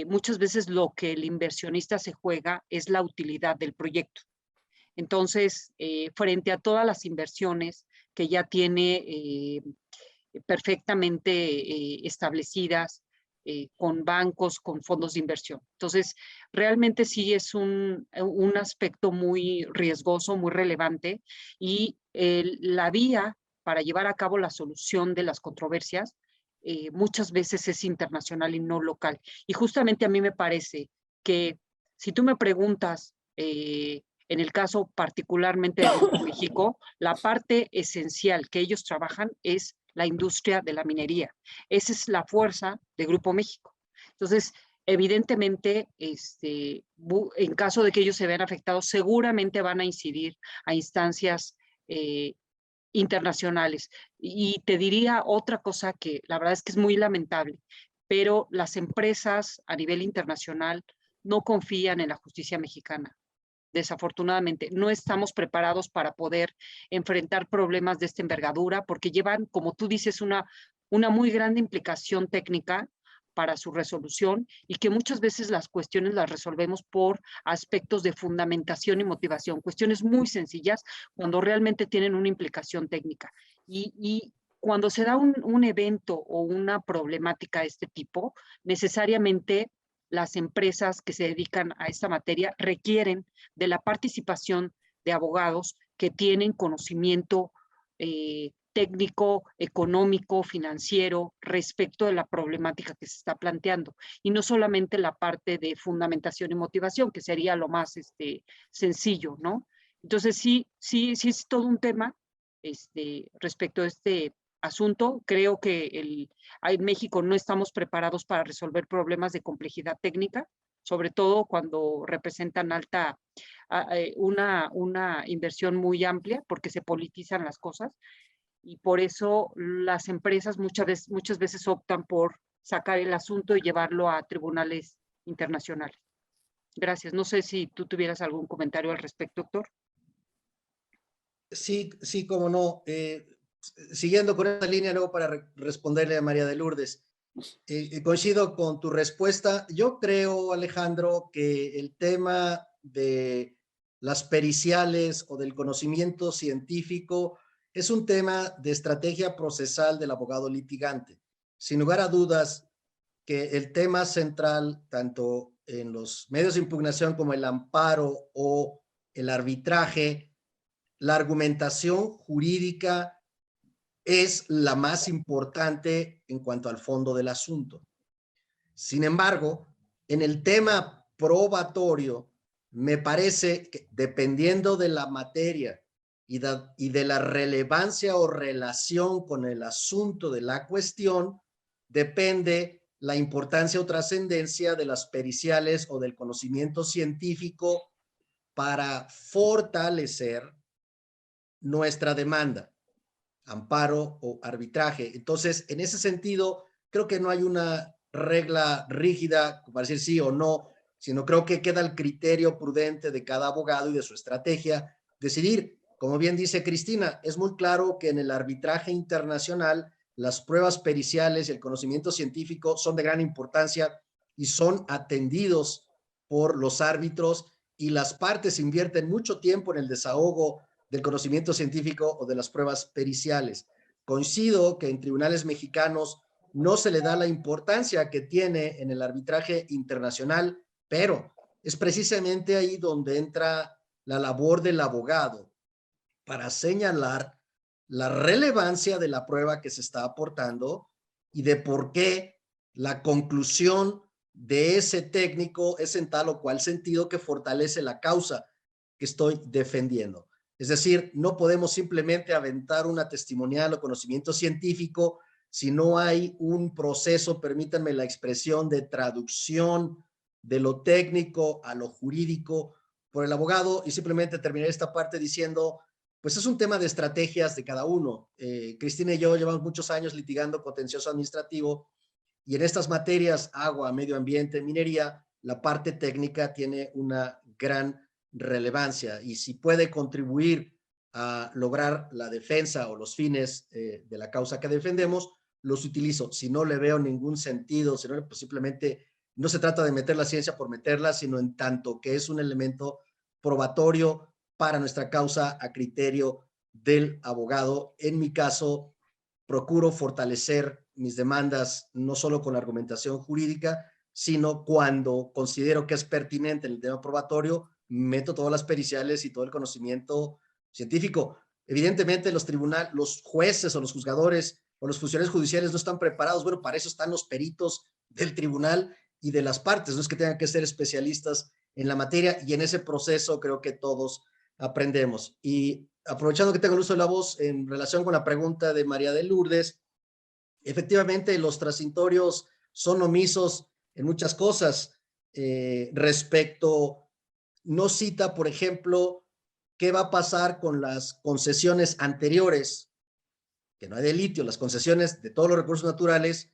muchas veces lo que el inversionista se juega es la utilidad del proyecto. Entonces, frente a todas las inversiones que ya tiene perfectamente establecidas con bancos, con fondos de inversión. Entonces, realmente sí es un aspecto muy riesgoso, muy relevante, y la vía para llevar a cabo la solución de las controversias muchas veces es internacional y no local. Y justamente a mí me parece que si tú me preguntas, en el caso particularmente de Grupo México, la parte esencial que ellos trabajan es la industria de la minería. Esa es la fuerza de Grupo México. Entonces, evidentemente, en caso de que ellos se vean afectados, seguramente van a incidir a instancias internacionales. Y te diría otra cosa que la verdad es que es muy lamentable, pero las empresas a nivel internacional no confían en la justicia mexicana. desafortunadamente. No estamos preparados para poder enfrentar problemas de esta envergadura porque llevan, como tú dices, una muy grande implicación técnica para su resolución y que muchas veces las cuestiones las resolvemos por aspectos de fundamentación y motivación, cuestiones muy sencillas cuando realmente tienen una implicación técnica. Y cuando se da un evento o una problemática de este tipo, necesariamente las empresas que se dedican a esta materia requieren de la participación de abogados que tienen conocimiento técnico, económico, financiero, respecto de la problemática que se está planteando. Y no solamente la parte de fundamentación y motivación, que sería lo más sencillo, ¿no? Entonces, sí es todo un tema respecto a este asunto. Creo que en México no estamos preparados para resolver problemas de complejidad técnica, sobre todo cuando representan una inversión muy amplia, porque se politizan las cosas, y por eso las empresas muchas veces optan por sacar el asunto y llevarlo a tribunales internacionales. Gracias. No sé si tú tuvieras algún comentario al respecto, doctor. Sí, cómo no. Siguiendo con esta línea, luego para responderle a María de Lourdes, coincido con tu respuesta. Yo creo, Alejandro, que el tema de las periciales o del conocimiento científico es un tema de estrategia procesal del abogado litigante. Sin lugar a dudas que el tema central, tanto en los medios de impugnación como el amparo o el arbitraje, la argumentación jurídica es la más importante en cuanto al fondo del asunto. Sin embargo, en el tema probatorio, me parece que dependiendo de la materia y de la relevancia o relación con el asunto de la cuestión, depende la importancia o trascendencia de las periciales o del conocimiento científico para fortalecer nuestra demanda, amparo o arbitraje. Entonces, en ese sentido, creo que no hay una regla rígida para decir sí o no, sino creo que queda el criterio prudente de cada abogado y de su estrategia decidir. Como bien dice Cristina, es muy claro que en el arbitraje internacional las pruebas periciales y el conocimiento científico son de gran importancia y son atendidos por los árbitros, y las partes invierten mucho tiempo en el desahogo del conocimiento científico o de las pruebas periciales. Coincido que en tribunales mexicanos no se le da la importancia que tiene en el arbitraje internacional, pero es precisamente ahí donde entra la labor del abogado para señalar la relevancia de la prueba que se está aportando y de por qué la conclusión de ese técnico es en tal o cual sentido que fortalece la causa que estoy defendiendo. Es decir, no podemos simplemente aventar una testimonial o conocimiento científico si no hay un proceso, permítanme la expresión, de traducción de lo técnico a lo jurídico por el abogado. Y simplemente terminaré esta parte diciendo, pues es un tema de estrategias de cada uno. Cristina y yo llevamos muchos años litigando contencioso administrativo, y en estas materias, agua, medio ambiente, minería, la parte técnica tiene una gran relevancia, y si puede contribuir a lograr la defensa o los fines de la causa que defendemos, los utilizo. Si no le veo ningún sentido, si no, pues simplemente no se trata de meter la ciencia por meterla, sino en tanto que es un elemento probatorio para nuestra causa a criterio del abogado. En mi caso, procuro fortalecer mis demandas no solo con la argumentación jurídica, sino cuando considero que es pertinente en el tema probatorio, meto todas las periciales y todo el conocimiento científico. Evidentemente los tribunales, los jueces o los juzgadores o los funcionarios judiciales no están preparados. Bueno, para eso están los peritos del tribunal y de las partes, no es que tengan que ser especialistas en la materia, y en ese proceso creo que todos aprendemos. Y aprovechando que tengo el uso de la voz, en relación con la pregunta de María de Lourdes, efectivamente los transitorios son omisos en muchas cosas. Respecto, no cita, por ejemplo, qué va a pasar con las concesiones anteriores, que no hay de litio, las concesiones de todos los recursos naturales,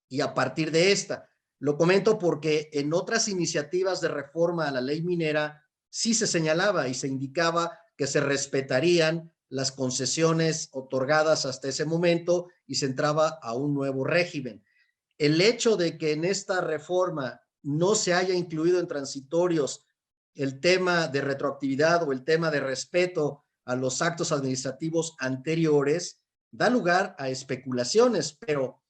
y a partir de esta. Lo comento porque en otras iniciativas de reforma a la ley minera sí se señalaba y se indicaba que se respetarían las concesiones otorgadas hasta ese momento y se entraba a un nuevo régimen. El hecho de que en esta reforma no se haya incluido en transitorios el tema de retroactividad o el tema de respeto a los actos administrativos anteriores da lugar a especulaciones, pero,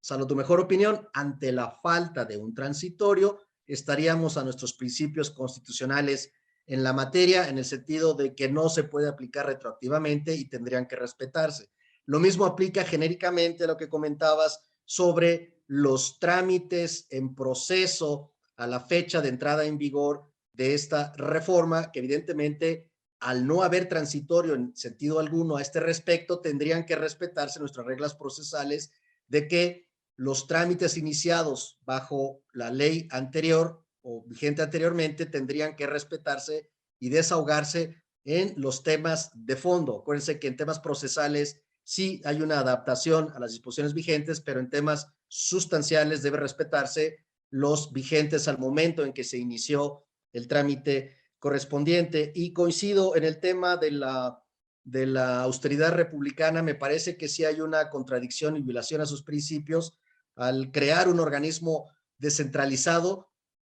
salvo tu mejor opinión, ante la falta de un transitorio, estaríamos a nuestros principios constitucionales en la materia, en el sentido de que no se puede aplicar retroactivamente y tendrían que respetarse. Lo mismo aplica genéricamente a lo que comentabas sobre los trámites en proceso a la fecha de entrada en vigor de esta reforma, que evidentemente, al no haber transitorio en sentido alguno a este respecto, tendrían que respetarse nuestras reglas procesales de que los trámites iniciados bajo la ley anterior o vigente anteriormente tendrían que respetarse y desahogarse en los temas de fondo. Acuérdense que en temas procesales sí hay una adaptación a las disposiciones vigentes, pero en temas sustanciales debe respetarse los vigentes al momento en que se inició el trámite correspondiente. Y coincido en el tema de la austeridad republicana. Me parece que sí hay una contradicción y violación a sus principios al crear un organismo descentralizado,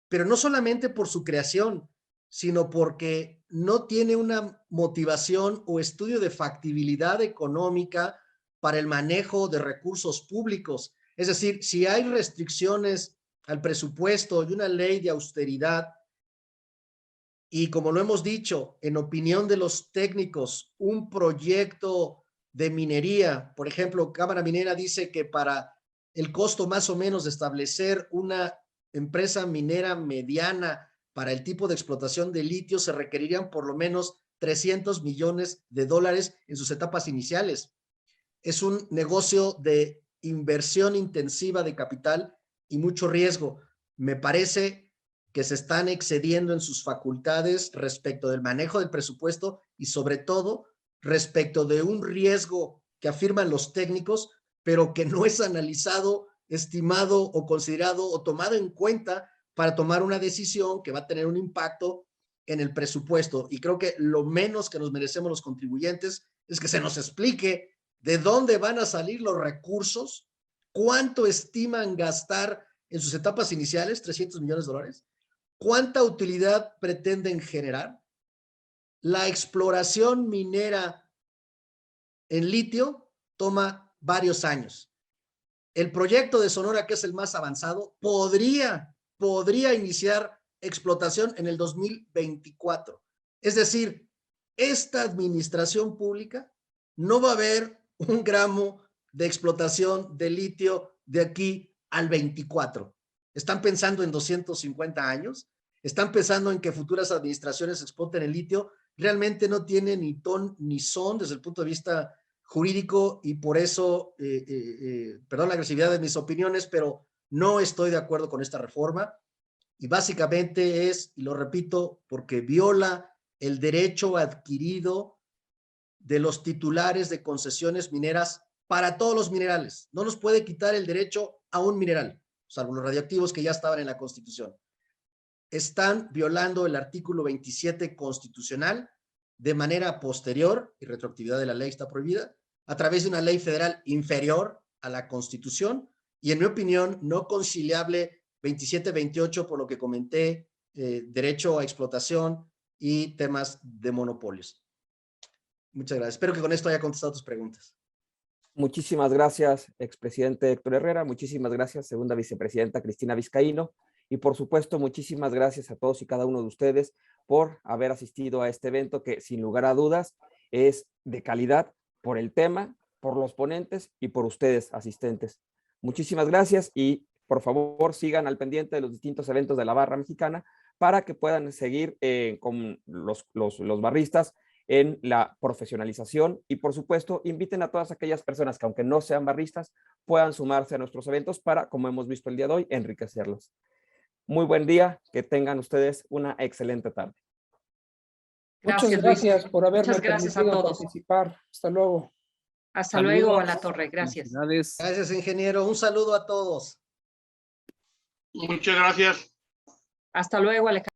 pero no solamente por su creación, sino porque no tiene una motivación o estudio de factibilidad económica para el manejo de recursos públicos. Es decir, si hay restricciones al presupuesto y una ley de austeridad, y como lo hemos dicho, en opinión de los técnicos, un proyecto de minería, por ejemplo, Cámara Minera dice que para el costo más o menos de establecer una empresa minera mediana para el tipo de explotación de litio se requerirían por lo menos $300 millones en sus etapas iniciales. Es un negocio de inversión intensiva de capital y mucho riesgo. Me parece que se están excediendo en sus facultades respecto del manejo del presupuesto y sobre todo respecto de un riesgo que afirman los técnicos, pero que no es analizado, estimado o considerado o tomado en cuenta para tomar una decisión que va a tener un impacto en el presupuesto. Y creo que lo menos que nos merecemos los contribuyentes es que se nos explique de dónde van a salir los recursos, cuánto estiman gastar en sus etapas iniciales, $300 millones, cuánta utilidad pretenden generar. La exploración minera en litio toma varios años. El proyecto de Sonora, que es el más avanzado, podría iniciar explotación en el 2024. Es decir, esta administración pública no va a haber un gramo de explotación de litio de aquí al 24. Están pensando en 250 años, están pensando en que futuras administraciones exploten el litio. Realmente no tiene ni ton ni son desde el punto de vista jurídico, y por eso, perdón la agresividad de mis opiniones, pero no estoy de acuerdo con esta reforma. Y básicamente es, y lo repito, porque viola el derecho adquirido de los titulares de concesiones mineras para todos los minerales. No nos puede quitar el derecho a un mineral, salvo los radioactivos que ya estaban en la Constitución. Están violando el artículo 27 constitucional de manera posterior, y retroactividad de la ley está prohibida, a través de una ley federal inferior a la Constitución, y en mi opinión no conciliable 27-28, por lo que comenté, derecho a explotación y temas de monopolios. Muchas gracias. Espero que con esto haya contestado tus preguntas. Muchísimas gracias, expresidente Héctor Herrera. Muchísimas gracias, segunda vicepresidenta Cristina Vizcaíno. Y por supuesto, muchísimas gracias a todos y cada uno de ustedes por haber asistido a este evento que, sin lugar a dudas, es de calidad por el tema, por los ponentes y por ustedes, asistentes. Muchísimas gracias y por favor sigan al pendiente de los distintos eventos de la Barra Mexicana para que puedan seguir con los barristas en la profesionalización, y por supuesto inviten a todas aquellas personas que, aunque no sean barristas, puedan sumarse a nuestros eventos para, como hemos visto el día de hoy, enriquecerlos. Muy buen día, que tengan ustedes una excelente tarde. Muchas gracias por haberme permitido participar. Hasta luego. Hasta luego, a la torre. Gracias. Gracias, ingeniero. Un saludo a todos. Muchas gracias. Hasta luego, Alejandro.